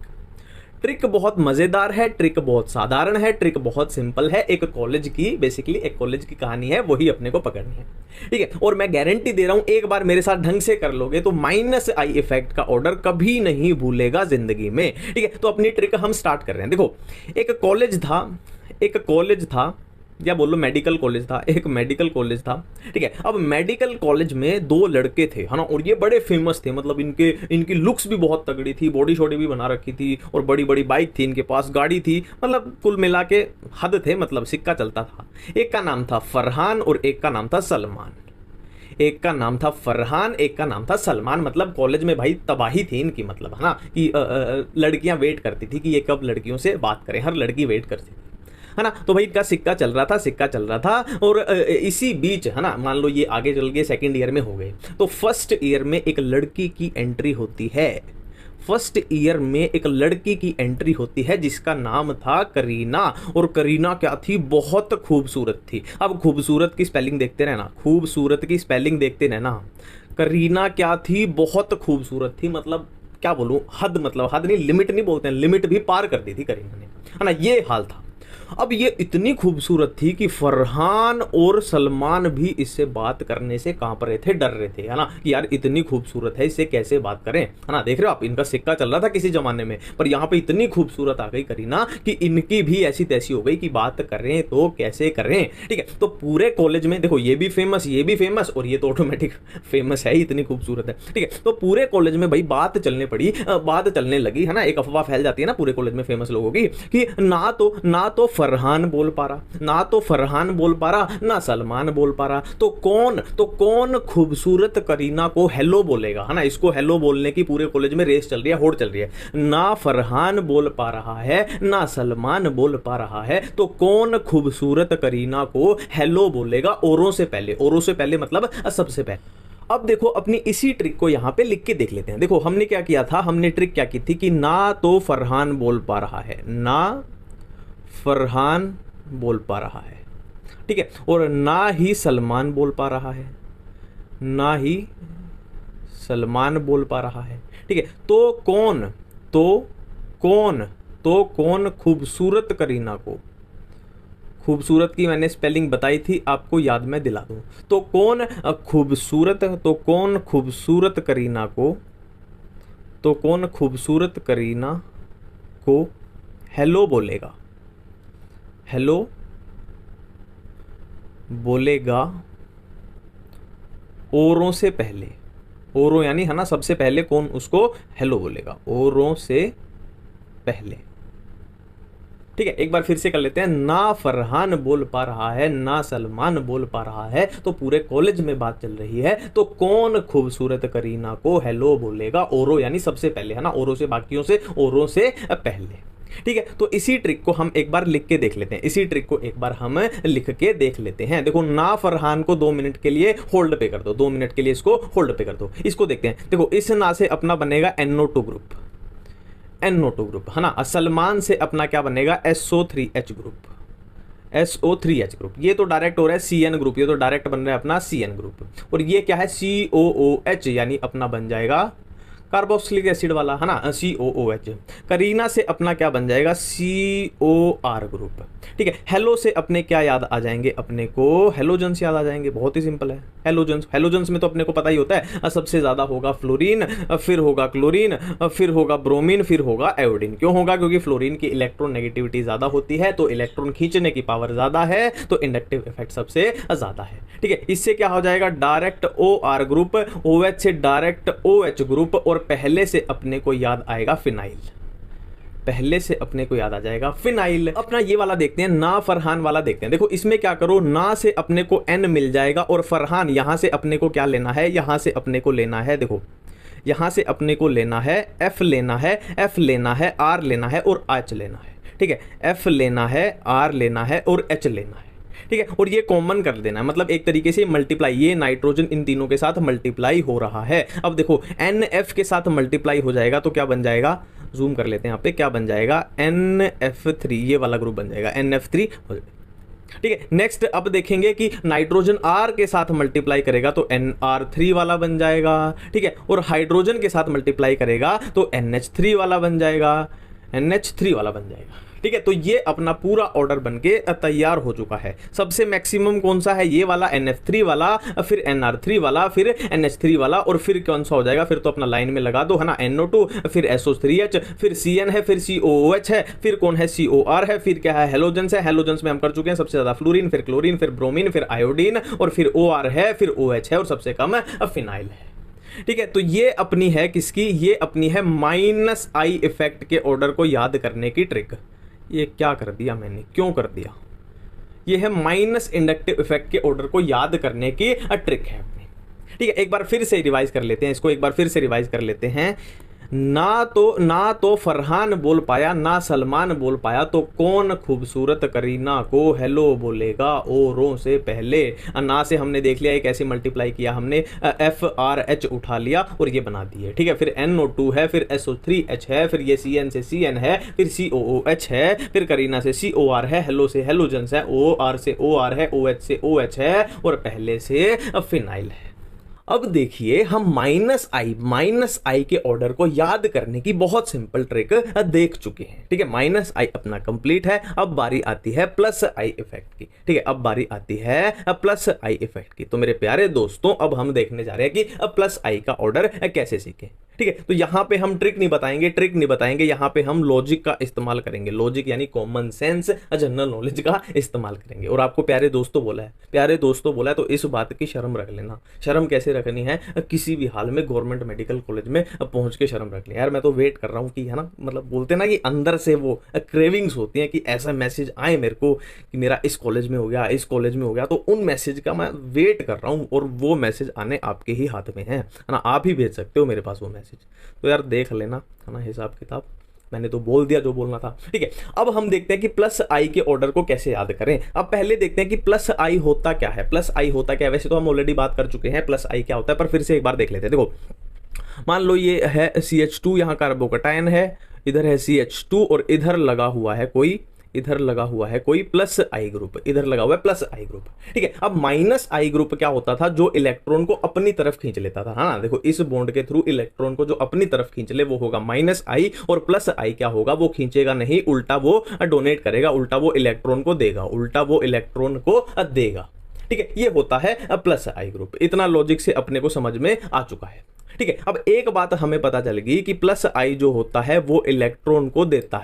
ट्रिक बहुत मजेदार है, ट्रिक बहुत साधारण है, ट्रिक बहुत सिंपल है। एक कॉलेज की, बेसिकली एक कॉलेज की कहानी है, वही अपने को पकड़नी है। ठीक है, और मैं गारंटी दे रहा हूं एक बार मेरे साथ ढंग से कर लोगे तो माइनस आई इफेक्ट का ऑर्डर कभी नहीं भूलेगा जिंदगी में। ठीक है, तो अपनी ट्रिक हम स्टार्ट कर रहे हैं। देखो एक कॉलेज था, या बोलो मेडिकल कॉलेज था, एक मेडिकल कॉलेज था। ठीक है, अब मेडिकल कॉलेज में 2 लड़के थे, है ना, और ये बड़े फेमस थे। मतलब इनकी लुक्स भी बहुत तगड़ी थी, बॉडी शॉडी भी बना रखी थी, और बड़ी बड़ी बाइक थी इनके पास, गाड़ी थी, मतलब कुल मिला के हद थे, मतलब सिक्का चलता था। एक का नाम था फरहान और एक का नाम था सलमान। एक का नाम था फरहान, एक का नाम था सलमान। मतलब कॉलेज में भाई तबाही थी इनकी, मतलब है ना, कि लड़कियां वेट करती थी कि ये कब लड़कियों से बात करें, हर लड़की वेट करती थी। है ना। तो भाई इनका सिक्का चल रहा था और इसी बीच है ना, मान लो ये आगे चल के सेकंड ईयर में हो गए, तो फर्स्ट ईयर में एक लड़की की एंट्री होती है, फर्स्ट ईयर में एक लड़की की एंट्री होती है जिसका नाम था करीना। और करीना क्या थी, बहुत खूबसूरत थी। अब खूबसूरत की स्पेलिंग देखते रहना, खूबसूरत की स्पेलिंग देखते रहना। करीना क्या थी, बहुत खूबसूरत थी, मतलब क्या बोलूं, हद, मतलब हद नहीं, लिमिट नहीं बोलते हैं, लिमिट भी पार कर दी थी करीना ने, है ना, ये हाल था। अब ये इतनी खूबसूरत थी कि फरहान और सलमान भी इससे बात करने से कांप रहे थे, डर रहे थे, है ना, कि यार इतनी खूबसूरत है, इससे कैसे बात करें, है ना। देख रहे हो आप, इनका सिक्का चल रहा था किसी जमाने में, पर यहाँ पे इतनी खूबसूरत आ गई करीना कि इनकी भी ऐसी तैसी हो गई कि बात करें तो कैसे करें। ठीक है, तो पूरे कॉलेज में देखो, ये भी फेमस, ये भी फेमस, और ये तो ऑटोमेटिक फेमस है ही, इतनी खूबसूरत है। ठीक है, तो पूरे कॉलेज में भाई बात चलने पड़ी, बात चलने लगी, है ना, एक अफवाह फैल जाती है ना पूरे कॉलेज में फेमस लोगों की, कि ना तो फरहान बोल पा रहा, ना सलमान बोल पा रहा, तो कौन खूबसूरत करीना को हेलो बोलेगा, है ना। इसको हेलो बोलने की पूरे कॉलेज में रेस चल रही है, होड़ चल रही है। ना फरहान बोल पा रहा है, ना सलमान बोल पा रहा है, तो कौन खूबसूरत करीना को हेलो बोलेगा औरों से पहले मतलब सबसे पहले। अब देखो, अपनी इसी ट्रिक को यहां पे लिख के देख लेते हैं। देखो हमने क्या किया था, हमने ट्रिक क्या की थी कि ना तो फरहान बोल पा रहा है, ना फरहान बोल पा रहा है, ठीक है, और ना ही सलमान बोल पा रहा है, ना ही सलमान बोल पा रहा है, ठीक है। तो कौन खूबसूरत करीना को, खूबसूरत की मैंने स्पेलिंग बताई थी, आपको याद मैं दिला दूं, तो कौन खूबसूरत करीना को हेलो बोलेगा औरों से पहले, औरों यानी, है ना, सबसे पहले कौन उसको हेलो बोलेगा, औरों से पहले। ठीक है, एक बार फिर से कर लेते हैं। ना फरहान बोल पा रहा है, ना सलमान बोल पा रहा है, तो पूरे कॉलेज में बात चल रही है, तो कौन खूबसूरत करीना को हेलो बोलेगा, औरों यानी सबसे पहले, है ना, औरों से, बाकियों से, औरों से पहले। ठीक है, तो इसी ट्रिक को हम एक बार लिख के देख लेते हैं, देखो, ना फरहान को 2 मिनट के लिए होल्ड पे कर दो, 2 मिनट के लिए इसको होल्ड पे कर दो, इसको देखते हैं। देखो, इस ना से अपना बनेगा NO2 ग्रुप, है ना। सलमान से अपना क्या बनेगा, SO3H ग्रुप, ये तो डायरेक्ट हो रहा है CN ग्रुप, ये तो डायरेक्ट बन रहा है अपना CN ग्रुप। और ये क्या है, COOH, यानी अपना बन जाएगा कार्बोक्सिलिक एसिड वाला, है ना, COOH। करीना से अपना क्या बन जाएगा, COR ग्रुप। ठीक है, हेलो से अपने क्या याद आ जाएंगे, अपने को हेलोजन्स याद आ जाएंगे, बहुत ही सिंपल है। हेलोजन्स में तो अपने को पता ही होता है, सबसे ज्यादा होगा फ्लोरीन, फिर होगा क्लोरीन, फिर होगा ब्रोमीन, फिर होगा आयोडीन। क्यों होगा, क्योंकि फ्लोरीन की इलेक्ट्रॉन नेगेटिविटी ज्यादा होती है, तो इलेक्ट्रॉन खींचने की पावर ज्यादा है, तो इंडक्टिव इफेक्ट सबसे ज्यादा है। ठीक है, इससे क्या हो जाएगा, डायरेक्ट OR ग्रुप, OH से डायरेक्ट OH ग्रुप, और पहले से अपने को याद आएगा फिनाइल, अपना ये वाला देखते हैं, ना फरहान वाला देखते हैं। देखो, इसमें क्या करो, ना से अपने को N मिल जाएगा, और फरहान यहां से अपने को क्या लेना है, यहां से अपने को लेना है, देखो यहां से अपने को लेना है F लेना है, R लेना है और H लेना है। ठीक है, F लेना है, R लेना है और H लेना है। ठीक है, और ये कॉमन कर देना है, मतलब एक तरीके से मल्टीप्लाई, ये नाइट्रोजन इन तीनों के साथ मल्टीप्लाई हो रहा है। अब देखो, NF के साथ मल्टीप्लाई हो जाएगा तो क्या बन जाएगा, जूम कर लेते हैं यहाँ पे, क्या बन जाएगा, NF3, ये वाला ग्रुप बन जाएगा, NF3 हो जाएगा। ठीक है, नेक्स्ट अब देखेंगे कि नाइट्रोजन R के साथ मल्टीप्लाई करेगा तो NR3 वाला बन जाएगा। ठीक है, और हाइड्रोजन के साथ मल्टीप्लाई करेगा तो NH3 वाला बन जाएगा, ठीक है, तो ये अपना पूरा ऑर्डर बनके तैयार हो चुका है। सबसे मैक्सिमम कौन सा है, ये वाला NF3 वाला, फिर NR3 वाला, फिर NH3 वाला, और फिर कौन सा हो जाएगा, फिर तो अपना लाइन में लगा दो, है ना, NO2, फिर SO3H, फिर CN है, फिर COOH है, फिर कौन है, COR है, फिर क्या है, हेलोजन्स है। हेलोजन्स में हम कर चुके हैं सबसे ज्यादा फ्लोरीन, फिर क्लोरीन, फिर ब्रोमीन, फिर आयोडीन, और फिर OR है, फिर OH है, और सबसे कम फिनाइल है। ठीक है, तो ये अपनी है किसकी, ये अपनी है -I इफेक्ट के ऑर्डर को याद करने की ट्रिक। ये क्या कर दिया मैंने, क्यों कर दिया, ये है माइनस इंडक्टिव इफेक्ट के ऑर्डर को याद करने की ट्रिक है अपनी। ठीक है, एक बार फिर से रिवाइज कर लेते हैं इसको, ना तो फरहान बोल पाया ना सलमान बोल पाया, तो कौन खूबसूरत करीना को हेलो बोलेगा औरों से पहले। ना से हमने देख लिया, एक ऐसे मल्टीप्लाई किया हमने, FRH उठा लिया और ये बना दिए, ठीक है। फिर NO2 है, फिर SO3H है, फिर ये CN से CN है, फिर COOH है, फिर करीना से COR है, हेलो से हेलोजन्स है, OR से OR है, OH से OH है और पहले से फिनाइल है। अब देखिए हम माइनस आई के ऑर्डर को याद करने की बहुत सिंपल ट्रिक देख चुके हैं, ठीक है। माइनस आई अपना कंप्लीट है, अब बारी आती है प्लस आई इफेक्ट की, ठीक है। अब बारी आती है प्लस आई इफेक्ट की। तो मेरे प्यारे दोस्तों अब हम देखने जा रहे हैं कि अब प्लस आई का ऑर्डर कैसे सीखें, ठीक है। तो यहां पे हम ट्रिक नहीं बताएंगे, यहां पे हम लॉजिक का इस्तेमाल करेंगे, लॉजिक यानी कॉमन सेंस, जनरल नॉलेज का इस्तेमाल करेंगे। और आपको प्यारे दोस्तों बोला है, तो इस बात की शर्म रख लेना। शर्म कैसे रखनी है, किसी भी हाल में गवर्नमेंट मेडिकल कॉलेज में पहुंच के शर्म रख लिया। यार मैं तो वेट कर रहा हूं कि, है ना, मतलब बोलते ना कि अंदर से वो क्रेविंग्स होती हैं कि ऐसा मैसेज आए मेरे को कि मेरा इस कॉलेज में हो गया, तो उन मैसेज का मैं वेट कर रहा हूं और वो मैसेज आने आपके ही हाथ में है ना। आप ही भेज सकते हो मेरे पास वो मैसेज। तो यार देख लेना, है ना, हिसाब किताब। मैंने तो बोल दिया जो बोलना था, ठीक है। अब हम देखते हैं कि प्लस आई के ऑर्डर को कैसे याद करें। अब पहले देखते हैं कि प्लस आई होता क्या है। वैसे तो हम ऑलरेडी बात कर चुके हैं प्लस आई क्या होता है, पर फिर से एक बार देख लेते हैं। देखो मान लो ये है CH2, यहाँ कार्बोकटायन है, इधर है CH2 और इधर लगा हुआ है कोई प्लस आई ग्रुप, ठीक है। अब माइनस आई ग्रुप क्या होता था, जो इलेक्ट्रॉन को अपनी तरफ खींच लेता था, है ना। देखो इस बॉन्ड के थ्रू इलेक्ट्रॉन को जो अपनी तरफ खींच ले वो होगा माइनस आई, और प्लस आई क्या होगा, वो खींचेगा नहीं, उल्टा वो डोनेट करेगा, उल्टा वो इलेक्ट्रॉन को देगा, ठीक है। ये होता है प्लस आई ग्रुप। इतना लॉजिक से अपने को समझ में आ चुका है, ठीक है। अब एक बात हमें पता चल गई कि प्लस आई जो होता है वो इलेक्ट्रॉन को देता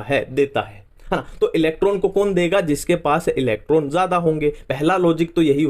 है हाँ। तो इलेक्ट्रॉन को कौन देगा, जिसके पास इलेक्ट्रॉन ज्यादा होंगे। पहला लॉजिक तो यही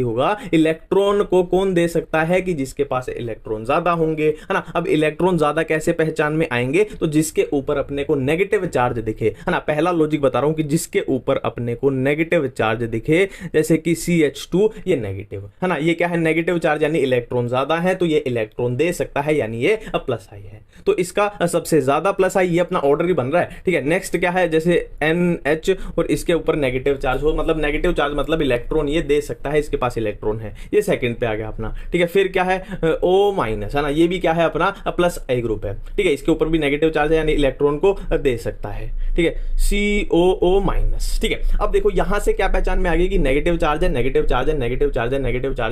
होगा, इलेक्ट्रॉन को कौन दे सकता है, कि जिसके पास इलेक्ट्रॉन ज्यादा होंगे, है ना। अब इलेक्ट्रॉन ज्यादा कैसे पहचान में आएंगे, तो जिसके ऊपर अपने को नेगेटिव चार्ज दिखे, है ना। पहला लॉजिक बता रहा हूं कि जिसके ऊपर अपने को नेगेटिव चार्ज दिखे, जैसे कि CH2 ये नेगेटिव, है ना, ये क्या है, नेगेटिव चार्ज यानी इलेक्ट्रॉन ज्यादा है, तो ये इलेक्ट्रॉन दे सकता है, यानी ये प्लस आई है। तो इसका सबसे ज्यादा प्लस आई, ये अपना ऑर्डर ही बन रहा है, ठीक है। नेक्स्ट क्या है, जैसे NH और इसके ऊपर नेगेटिव चार्ज हो, मतलब नेगेटिव चार्ज मतलब इलेक्ट्रॉन ये दे सकता है, इसके पास इलेक्ट्रॉन है, ये सेकंड पे आ गया अपना, ठीक है। फिर क्या है O-, है ना, ये भी क्या है अपना प्लस आई ग्रुप है, ठीक है। इसके ऊपर भी नेगेटिव चार्ज है, यानी इलेक्ट्रॉन को दे सकता है, ठीक है। COO-, ठीक है। अब देखो यहां से क्या पहचान में आ गई कि नेगेटिव चार्ज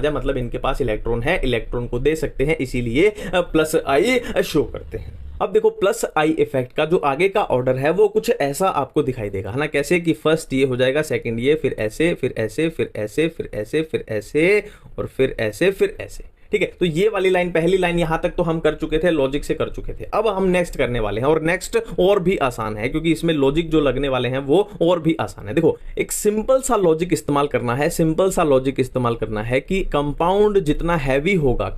है, मतलब इनके पास इलेक्ट्रॉन है, इलेक्ट्रॉन को दे सकते हैं, इसीलिए प्लस आई शो करते हैं। अब देखो प्लस आई इफेक्ट का जो आगे का ऑर्डर है वो कुछ ऐसा आपको दिखाई देगा, है ना। कैसे कि फर्स्ट ये हो जाएगा, सेकंड ये, फिर ऐसे, फिर ऐसे, फिर ऐसे, फिर ऐसे, फिर ऐसे और फिर ऐसे, फिर ऐसे, ठीक है। तो ये वाली लाइन, पहली लाइन यहां तक तो हम कर चुके थे, लॉजिक से कर चुके थे। अब हम नेक्स्ट करने वाले हैं, और नेक्स्ट और भी आसान है, क्योंकि इसमें लॉजिक जो लगने वाले हैं वो और भी आसान है। देखो एक सिंपल सा लॉजिक इस्तेमाल करना है कि कंपाउंड जितना हैवी होगा,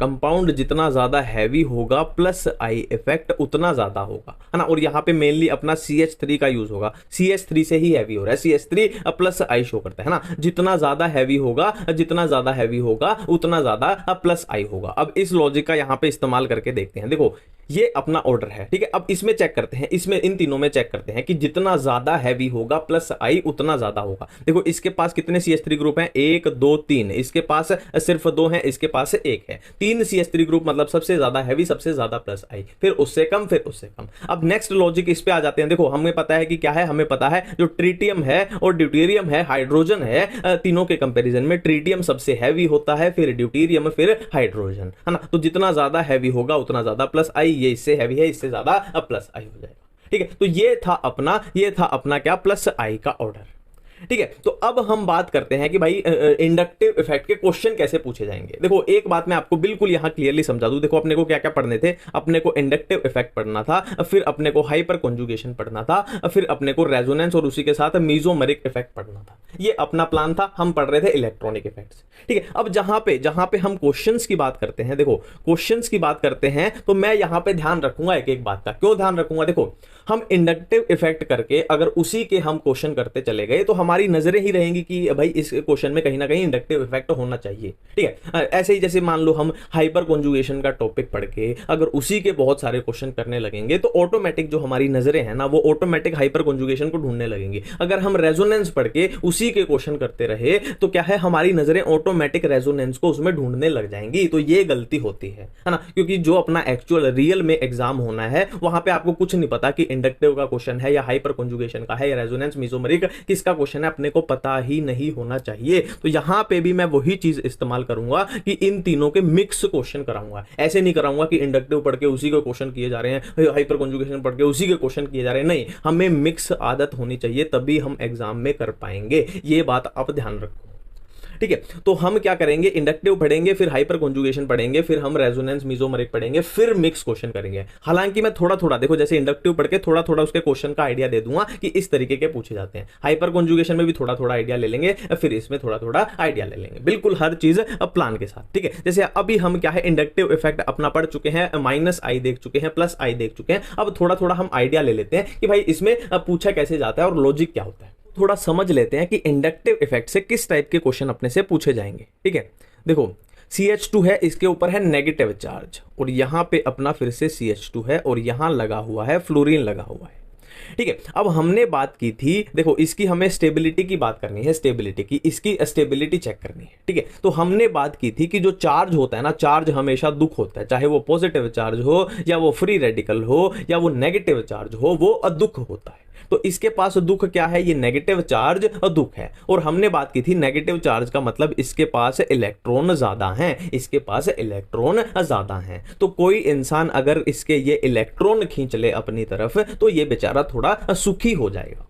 जितना ज्यादा हैवी होगा, प्लस आई इफेक्ट उतना ज्यादा होगा, है ना। और यहाँ पे मेनली अपना CH3 का यूज होगा, CH3 से ही हैवी हो रहा है, CH3 प्लस आई शो करता है ना। जितना ज्यादा हैवी होगा उतना ज्यादा प्लस आई होगा। अब इस लॉजिक का यहां पे इस्तेमाल करके देखते हैं। देखो ये अपना ऑर्डर है, ठीक है। अब इसमें चेक करते हैं, इन तीनों में चेक करते हैं कि जितना ज्यादा हैवी होगा प्लस आई उतना ज्यादा होगा। देखो इसके पास कितने CH3 ग्रुप हैं, 1 2 3, इसके पास सिर्फ 2 हैं, इसके पास 1 है। 3 CH3 ग्रुप मतलब सबसे ज्यादा हैवी, सबसे ज्यादा प्लस आई, फिर उससे कम, फिर उससे कम। अब नेक्स्ट लॉजिक इस पे आ जाते हैं। देखो हमें पता है कि क्या है, हमें पता है जो ट्रिटियम है और ड्यूटेरियम है, हाइड्रोजन है, तीनों के कंपेरिजन में ट्रिटियम सबसे हैवी होता है, फिर ड्यूटेरियम, फिर हाइड्रोजन, है ना। तो जितना ज्यादा हैवी होगा उतना ज्यादा प्लस आई, ये इससे हैवी है, इससे ज्यादा प्लस आई हो जाएगा, ठीक है। तो ये था अपना क्या, प्लस आई का ऑर्डर, ठीक है। तो अब हम बात करते हैं कि भाई इंडक्टिव इफेक्ट के क्वेश्चन कैसे पूछे जाएंगे। देखो एक बात मैं आपको बिल्कुल यहां क्लियरली समझा दूं। देखो अपने को क्या क्या पढ़ने थे, अपने को इंडक्टिव इफेक्ट पढ़ना था, फिर अपने को हाइपर कॉन्जुगेशन पढ़ना था, फिर अपने को रेजोनेंस और उसी के साथ मीजोमेरिक इफेक्ट पढ़ना था। ये अपना प्लान था, हम पढ़ रहे थे इलेक्ट्रॉनिक इफेक्ट्स, ठीक है। अब जहां पे हम क्वेश्चंस की बात करते हैं, देखो क्वेश्चंस की बात करते हैं तो मैं यहां पे ध्यान रखूंगा एक एक बात का। क्यों ध्यान रखूंगा, देखो हम इंडक्टिव इफेक्ट करके अगर उसी के हम क्वेश्चन करते चले गए तो हमारी नजरें ही रहेंगी कि भाई इस क्वेश्चन में कहीं ना कहीं इंडक्टिव इफेक्ट होना चाहिए, ठीक है। ऐसे ही जैसे मान लो हम हाइपर कॉन्जुगेशन का टॉपिक पढ़ के अगर उसी के बहुत सारे क्वेश्चन करने लगेंगे तो ऑटोमेटिक जो हमारी नजरें हैं ना वो ऑटोमेटिक हाइपर कॉन्जुगेशन को ढूंढने लगेंगी। अगर हम रेजोनेंस पढ़ के उसी के क्वेश्चन करते रहे तो क्या है, हमारी नजरें ऑटोमेटिक रेजोनेंस को उसमें ढूंढने लग जाएंगी। तो ये गलती होती है ना, क्योंकि जो अपना एक्चुअल रियल में एग्जाम होना है वहां पे आपको कुछ नहीं पता कि इंडक्टिव का क्वेश्चन है या हाइपर कॉन्जुगेशन का है या रेजोनेंस मेसोमेरिक किसका क्वेश्चन है, अपने को पता ही नहीं होना चाहिए। तो यहां पे भी मैं वही चीज इस्तेमाल करूंगा कि इन तीनों के मिक्स क्वेश्चन कराऊंगा। ऐसे नहीं कराऊंगा कि इंडक्टिव पढ़ के उसी के क्वेश्चन किए जा रहे हैं, हाइपर कॉन्जुगेशन पढ़ के उसी के क्वेश्चन किए जा रहे हैं। नहीं, हमें मिक्स आदत होनी चाहिए, तभी हम एग्जाम में कर पाएंगे। ये बात आप ध्यान रखो, ठीक है। तो हम क्या करेंगे, इंडक्टिव पढ़ेंगे, फिर हाइपर कॉन्जुगेशन पढ़ेंगे, फिर हम रेजोनेंस मेसोमेरिक पढ़ेंगे, फिर मिक्स क्वेश्चन करेंगे। हालांकि मैं थोड़ा थोड़ा, देखो जैसे इंडक्टिव पढ़ के थोड़ा थोड़ा उसके क्वेश्चन का आइडिया दे दूंगा कि इस तरीके के पूछे जाते हैं। हाइपर कॉन्जुगेशन में भी थोड़ा थोड़ा आइडिया ले लेंगे, फिर इसमें थोड़ा थोड़ा आइडिया ले लेंगे, बिल्कुल हर चीज प्लान के साथ, ठीक है। जैसे अभी हम क्या है, इंडक्टिव इफेक्ट अपना पढ़ चुके हैं, माइनस आई देख चुके हैं, प्लस आई देख चुके हैं। अब थोड़ा थोड़ा हम आइडिया ले लेते हैं कि भाई इसमें पूछा कैसे जाता है और लॉजिक क्या होता है। थोड़ा समझ लेते हैं कि इंडक्टिव इफेक्ट से किस टाइप के क्वेश्चन अपने से पूछे जाएंगे, ठीक है। देखो CH2 है, इसके ऊपर है नेगेटिव चार्ज और यहां पे अपना फिर से CH2 है और यहां लगा हुआ है फ्लोरीन लगा हुआ है, ठीक है। अब हमने बात की थी, देखो इसकी हमें स्टेबिलिटी की बात करनी है, स्टेबिलिटी की, इसकी स्टेबिलिटी चेक करनी है, ठीक है। तो हमने बात की थी कि जो चार्ज होता है ना, चार्ज हमेशा दुख होता है, चाहे वो पॉजिटिव चार्ज हो या वो फ्री रेडिकल हो या वो नेगेटिव चार्ज हो, वो अदुख होता है। तो इसके पास दुख क्या है, ये नेगेटिव चार्ज दुख है। और हमने बात की थी नेगेटिव चार्ज का मतलब इसके पास इलेक्ट्रॉन ज्यादा हैं, इसके पास इलेक्ट्रॉन ज्यादा हैं। तो कोई इंसान अगर इसके ये इलेक्ट्रॉन खींच ले अपनी तरफ तो ये बेचारा थोड़ा सुखी हो जाएगा,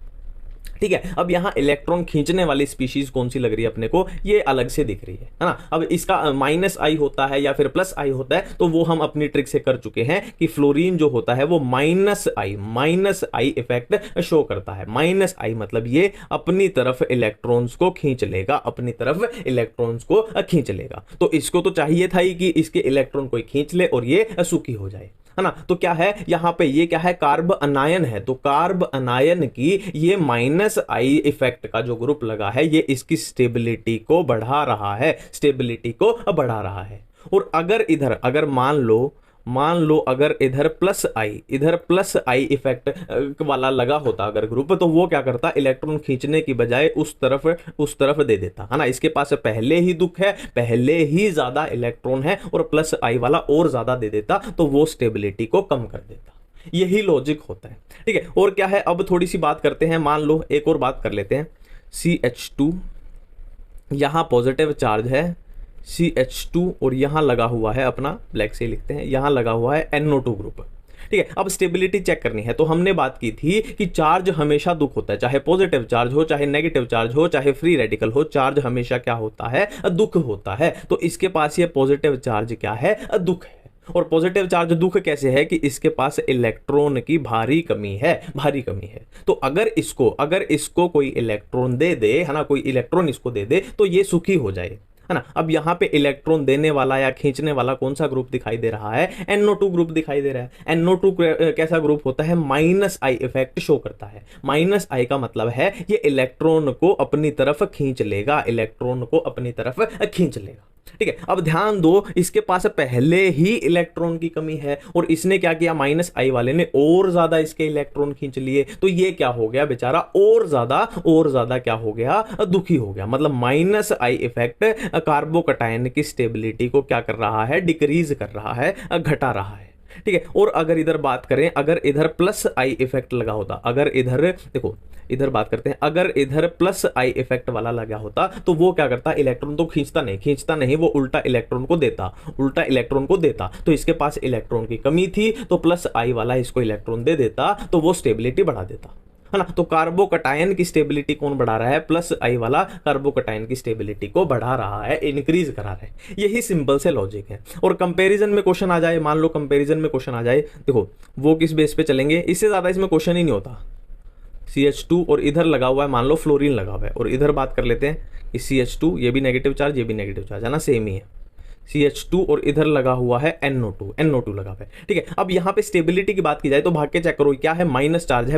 ठीक है। अब यहां इलेक्ट्रॉन खींचने वाली स्पीशीज कौन सी लग रही है अपने को, ये अलग से दिख रही है ना। अब इसका माइनस आई होता है या फिर प्लस आई होता है तो वो हम अपनी ट्रिक से कर चुके हैं कि फ्लोरीन जो होता है वो माइनस आई इफेक्ट शो करता है। माइनस आई मतलब ये अपनी तरफ इलेक्ट्रॉन्स को खींच लेगा, अपनी तरफ इलेक्ट्रॉन्स को खींच लेगा। तो इसको तो चाहिए था ही कि इसके इलेक्ट्रॉन कोई खींच ले और ये सुखी हो जाए, है ना। तो क्या है यहां पे, ये क्या है, कार्ब अनायन है। तो कार्ब अनायन की ये माइनस आई इफेक्ट का जो ग्रुप लगा है ये इसकी स्टेबिलिटी को बढ़ा रहा है, स्टेबिलिटी को बढ़ा रहा है। और अगर इधर, अगर मान लो अगर इधर प्लस आई इफेक्ट वाला लगा होता अगर ग्रुप, तो वो क्या करता, इलेक्ट्रॉन खींचने की बजाय उस तरफ दे देता, है ना। इसके पास पहले ही दुख है, पहले ही ज्यादा इलेक्ट्रॉन है और प्लस आई वाला और ज्यादा दे देता तो वो स्टेबिलिटी को कम कर देता। यही लॉजिक होता है, ठीक है। और क्या है, अब थोड़ी सी बात करते हैं, मान लो एक और बात कर लेते हैं। CH2 यहां पॉजिटिव चार्ज है, CH2 और यहां लगा हुआ है अपना, ब्लैक से लिखते हैं, यहां लगा हुआ है NO2 ग्रुप, ठीक है। अब स्टेबिलिटी चेक करनी है। तो हमने बात की थी कि चार्ज हमेशा दुख होता है, चाहे पॉजिटिव चार्ज हो, चाहे नेगेटिव चार्ज हो, चाहे फ्री रेडिकल हो, चार्ज हमेशा क्या होता है, दुख होता है। तो इसके पास ये पॉजिटिव चार्ज क्या है, दुख है। और पॉजिटिव चार्ज दुख कैसे है कि इसके पास इलेक्ट्रॉन की भारी कमी है। तो अगर इसको कोई इलेक्ट्रॉन दे दे, है ना, कोई इलेक्ट्रॉन इसको दे दे तो ये सुखी हो जाए, है ना। अब यहां पे इलेक्ट्रॉन देने वाला या खींचने वाला कौन सा ग्रुप दिखाई दे रहा है, NO2 ग्रुप दिखाई दे रहा है। NO2 कैसा ग्रुप होता है, माइनस आई इफेक्ट शो करता है। माइनस आई का मतलब है ये इलेक्ट्रॉन को अपनी तरफ खींच लेगा, इलेक्ट्रॉन को अपनी तरफ खींच लेगा, ठीक है। अब ध्यान दो, इसके पास पहले ही इलेक्ट्रॉन की कमी है और इसने क्या किया, माइनस आई वाले ने और ज्यादा इसके इलेक्ट्रॉन खींच लिए, तो ये क्या हो गया बेचारा, और ज्यादा क्या हो गया, दुखी हो गया। मतलब माइनस आई इफेक्ट कार्बोकटायन की स्टेबिलिटी को क्या कर रहा है, डिक्रीज कर रहा है, घटा रहा है, ठीक है। और अगर इधर बात करें, अगर इधर प्लस आई इफेक्ट लगा होता, अगर इधर देखो, इधर बात करते हैं, अगर इधर प्लस आई इफेक्ट वाला लगा होता तो वो क्या करता, इलेक्ट्रॉन तो खींचता नहीं, वो उल्टा इलेक्ट्रॉन को देता। तो इसके पास इलेक्ट्रॉन की कमी थी तो प्लस आई वाला इसको इलेक्ट्रॉन दे देता तो वो स्टेबिलिटी बढ़ा देता, है ना। तो कार्बोकटायन की स्टेबिलिटी कौन बढ़ा रहा है, प्लस आई वाला कार्बोकटायन की स्टेबिलिटी को बढ़ा रहा है, इंक्रीज करा रहा है। यही सिंपल से लॉजिक है। और कंपैरिजन में क्वेश्चन आ जाए, मान लो कंपैरिजन में क्वेश्चन आ जाए, देखो वो किस बेस पे चलेंगे, इससे ज्यादा इसमें क्वेश्चन ही नहीं होता। CH2 और इधर लगा हुआ है, मान लो फ्लोरीन लगा हुआ है, और इधर बात कर लेते हैं कि CH2 ये भी नेगेटिव चार्ज, ये भी नेगेटिव चार्ज, है ना, सेम ही है। CH2 और इधर लगा हुआ है NO2 लगा हुआ है, ठीक है। अब यहाँ पे स्टेबिलिटी की बात की जाए तो भाग के चेक करो, क्या है, माइनस चार्ज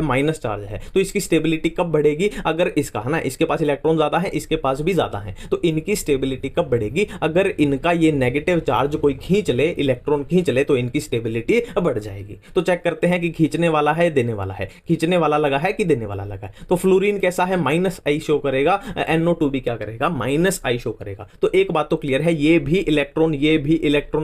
है, तो इसकी स्टेबिलिटी कब बढ़ेगी, अगर इसका है ना, इसके पास इलेक्ट्रॉन ज्यादा है, इसके पास भी ज्यादा है, तो इनकी स्टेबिलिटी कब बढ़ेगी, अगर इनका ये नेगेटिव चार्ज कोई खींच ले, इलेक्ट्रॉन खींच ले, तो इनकी स्टेबिलिटी बढ़ जाएगी। तो चेक करते हैं कि खींचने वाला है, देने वाला है, खींचने वाला लगा है कि देने वाला लगा है। तो फ्लोरीन कैसा है, -I शो करेगा, NO2 भी क्या करेगा, -I शो करेगा। तो एक बात तो क्लियर है, ये भी इलेक्ट्रॉन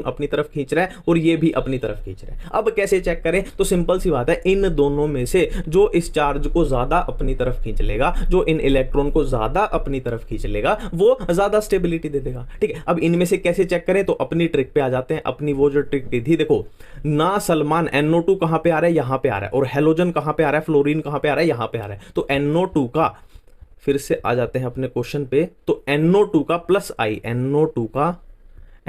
अपनी तरफ खींच रहा है और ये भी अपनी तरफ खींच रहा है। अब कैसे चेक करें, तो सिंपल सी बात है, इन दोनों में से जो इस चार्ज को ज्यादा अपनी तरफ खींच लेगा, जो इन इलेक्ट्रॉन को ज्यादा अपनी तरफ खींच लेगा, वो ज्यादा स्टेबिलिटी दे देगा, ठीक है। अब इनमें से कैसे चेक करें, तो अपनी ट्रिक पे आ जाते हैं। अपनी वो जो ट्रिक थी, देखो ना सलमान, NO2 कहां पे आ रहा है, यहां पे आ रहा है, और हेलोजन कहां पे आ रहा है, फ्लोरीन कहां पे आ रहा है, यहां पे आ रहा है। तो NO2 का, फिर से आ जाते हैं अपने क्वेश्चन पे, तो NO2 का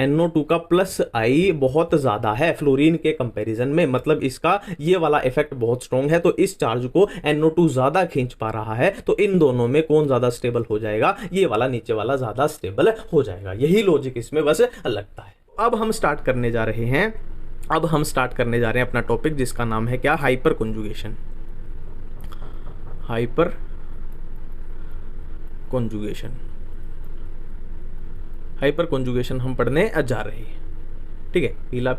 NO2 का प्लस आई बहुत ज्यादा है फ्लोरीन के कंपैरिजन में, मतलब इसका ये वाला इफेक्ट बहुत स्ट्रॉन्ग है। तो इस चार्ज को NO2 ज्यादा खींच पा रहा है, तो इन दोनों में कौन ज्यादा स्टेबल हो जाएगा, ये वाला नीचे वाला ज्यादा स्टेबल हो जाएगा। यही लॉजिक इसमें बस लगता है। अब हम स्टार्ट करने जा रहे हैं अपना टॉपिक, जिसका नाम है क्या, हाइपर कॉन्जुगेशन। हाइपर कॉन्जुगेशन हम पढ़ने जा रहे हैं, ठीक है। पीला,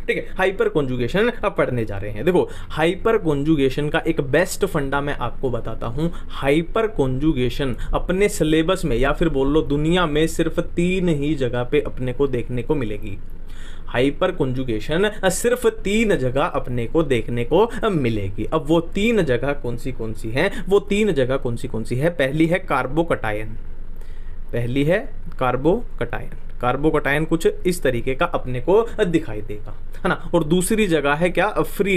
ठीक है। हाइपर कॉन्जुगेशन अब पढ़ने जा रहे हैं। देखो हाइपर कॉन्जुगेशन का एक बेस्ट फंडा मैं आपको बताता हूं। हाइपर कॉन्जुगेशन अपने सिलेबस में, या फिर बोल लो दुनिया में, सिर्फ 3 ही जगह पे अपने को देखने को मिलेगी। हाइपर कॉन्जुगेशन सिर्फ 3 जगह अपने को देखने को मिलेगी। अब वो 3 जगह कौन सी हैं, वो 3 जगह कौन सी है। पहली है कार्बोकटायन कुछ इस तरीके का अपने को दिखाई देगा, है ना। और दूसरी जगह है क्या, फ्री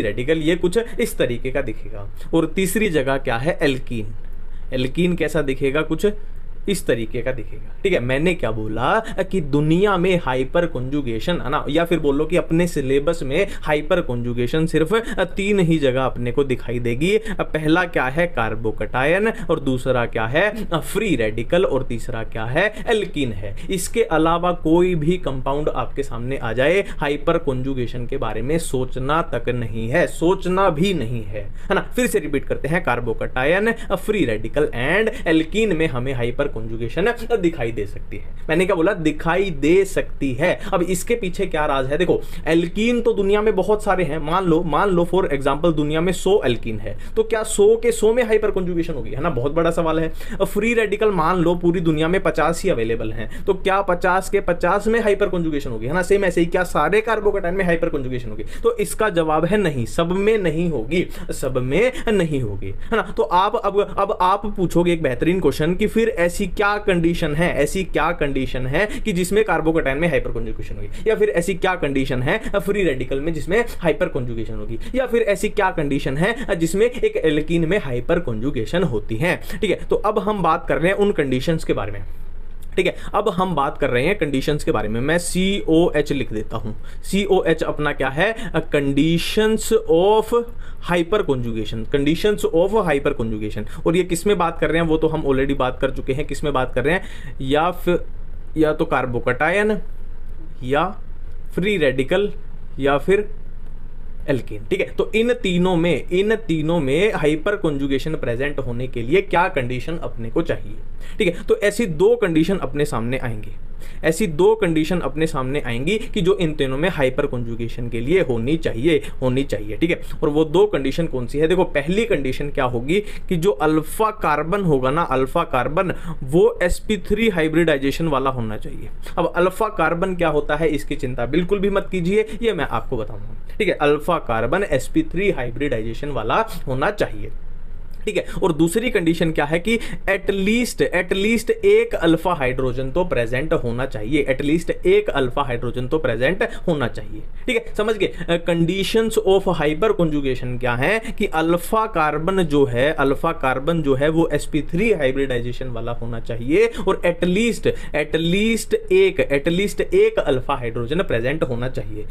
रेडिकल, ये कुछ इस तरीके का दिखेगा। और तीसरी जगह क्या है, एल्कीन कैसा दिखेगा, कुछ इस तरीके का दिखेगा, ठीक है। मैंने क्या बोला कि दुनिया में हाइपर कॉन्जुगेशन, है ना, या फिर बोलो कि अपने सिलेबस में हाइपर कॉन्जुगेशन सिर्फ 3 ही जगह अपने को दिखाई देगी। पहला क्या है, कार्बोकटायन, और दूसरा क्या है, फ्री रेडिकल, और तीसरा क्या है, एल्कीन है। इसके अलावा कोई भी कंपाउंड आपके सामने आ जाए, हाइपर कॉन्जुगेशन के बारे में सोचना तक नहीं है, सोचना भी नहीं है ना। फिर से रिपीट करते हैं, carbocation, free radical and alkene में हमें हाइपर कॉन्जुगेशन दिखाई दे सकती है। मैंने क्या बोला, दिखाई दे सकती है। अब इसके पीछे क्या राज है, देखो एल्कीन तो दुनिया में बहुत सारे हैं। मान लो फॉर एग्जांपल दुनिया में 100 एल्कीन है, तो क्या 100 के 100 में हाइपर कॉन्जुगेशन होगी, है ना, बहुत बड़ा सवाल है। फ्री रेडिकल मान लो पूरी दुनिया में 50 ही अवेलेबल हैं, तो क्या 50 के 50 में हाइपर कॉन्जुगेशन होगी, है ना। सेम ऐसे ही क्या सारे कार्बोकटायन में हाइपर कॉन्जुगेशन होगी, तो इसका जवाब है नहीं, सब में नहीं होगी, है ना। तो अब आप पूछोगे एक बेहतरीन क्वेश्चन कि फिर ऐसी क्या कंडीशन है कि जिसमें कार्बोकटायन में हाइपर कॉन्जुगेशन होगी, या फिर ऐसी क्या कंडीशन है फ्री रेडिकल में जिसमें हाइपर कॉन्जुगेशन होगी, या फिर ऐसी क्या कंडीशन है जिसमें एक एल्कीन में हाइपर कॉन्जुगेशन होती है, ठीक है। तो अब हम बात कर रहे हैं उन कंडीशंस के बारे में, ठीक है। अब हम बात कर रहे हैं कंडीशंस के बारे में। मैं COH लिख देता हूं। COH अपना क्या है, कंडीशंस ऑफ हाइपर कॉन्जुगेशन। और ये किस में बात कर रहे हैं, वो तो हम ऑलरेडी बात कर चुके हैं। किस में बात कर रहे हैं, या तो कार्बोकटायन, या फ्री रेडिकल, या फिर एल्कीन, ठीक है। तो इन तीनों में हाइपर कॉन्जुगेशन प्रेजेंट होने के लिए क्या कंडीशन अपने को चाहिए, ठीक है। तो ऐसी 2 कंडीशन अपने सामने आएंगी कि जो इन तीनों में हाइपर कॉन्जुगेशन के लिए होनी चाहिए, ठीक है। और वो 2 कंडीशन कौन सी है, देखो पहली कंडीशन क्या होगी कि जो अल्फा कार्बन होगा ना, वो sp3 हाइब्रिडाइजेशन वाला होना चाहिए। अब अल्फा कार्बन क्या होता है, इसकी चिंता बिल्कुल भी मत कीजिए, ये मैं आपको बताऊंगा, ठीक है। अल्फा कार्बन sp3 हाइब्रिडाइजेशन वाला होना चाहिए, ठीक है। और दूसरी कंडीशन क्या है कि एटलीस्ट एक अल्फा हाइड्रोजन तो प्रेजेंट होना चाहिए, ठीक है। समझ गए कंडीशंस ऑफ हाइपर कॉन्जुगेशन क्या है कि अल्फा कार्बन जो है वो sp3 हाइब्रिडाइजेशन वाला होना चाहिए, और एटलीस्ट एक अल्फा हाइड्रोजन प्रेजेंट होना चाहिए,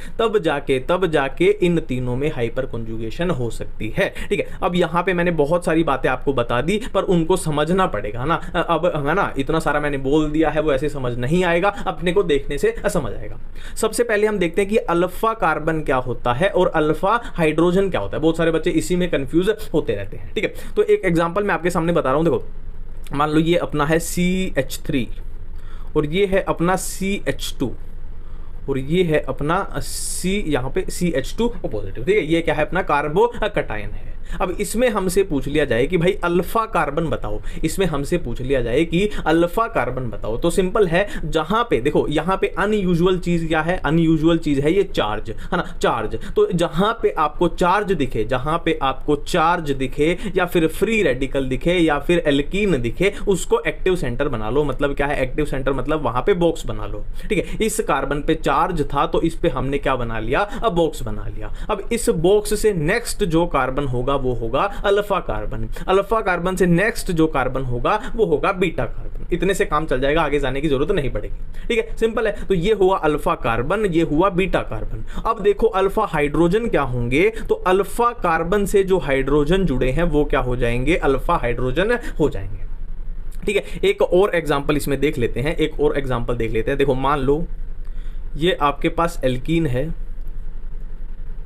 तब जाके इन तीनों में हाइपर कॉन्जुगेशन हो सकती है, ठीक है। अब यहां पे मैंने बहुत सारी सारी बातें आपको बता दी, पर उनको समझना पड़ेगा ना। अब है ना, इतना सारा मैंने बोल दिया है, वो ऐसे समझ नहीं आएगा, अपने को देखने से समझ आएगा। सबसे पहले हम देखते हैं कि अल्फा कार्बन क्या होता है और अल्फा हाइड्रोजन क्या होता है। बहुत सारे बच्चे इसी में कंफ्यूज होते रहते हैं, ठीक है। तो एक एग्जांपल मैं आपके सामने बता रहा हूं, देखो मान लो ये अपना है CH3 और ये है अपना CH2 और ये है अपना यहाँ पे CH2 पॉजिटिव, ठीक है। ये क्या है, अपना कार्बोकटायन है। अब इसमें हमसे पूछ लिया जाए कि भाई अल्फा कार्बन बताओ, इसमें हमसे पूछ लिया जाए कि अल्फा कार्बन बताओ, तो सिंपल है, जहां पे देखो यहाँ पे अनयूजुअल चीज क्या है, अनयूजुअल चीज है ये चार्ज, है ना, चार्ज। तो जहां पे आपको चार्ज दिखे, जहां पे आपको चार्ज दिखे या फिर फ्री रेडिकल दिखे या फिर एल्कीन दिखे, उसको एक्टिव सेंटर बना लो। मतलब क्या है एक्टिव सेंटर, मतलब वहां पे बॉक्स बना लो, ठीक है। इस कार्बन पे चार्ज था तो इस पे हमने क्या बना लिया, अब बॉक्स बना लिया। अब इस बॉक्स से नेक्स्ट जो कार्बन होगा वो होगा अल्फा कार्बन। अल्फा कार्बन से नेक्स्ट जो कार्बन होगा वो होगा बीटा कार्बन। इतने से काम चल जाएगा, आगे जाने की जरूरत नहीं पड़ेगी, ठीक है, सिंपल है। तो ये हुआ अल्फा कार्बन, ये हुआ बीटा कार्बन। अब देखो अल्फा हाइड्रोजन क्या होंगे, तो अल्फा कार्बन से जो हाइड्रोजन जुड़े हैं वो क्या हो जाएंगे, अल्फा हाइड्रोजन हो जाएंगे, ठीक है। एक और एग्जांपल इसमें देख लेते हैं, एक और एग्जांपल देख लेते हैं। देखो मान लो ये आपके पास एल्कीन है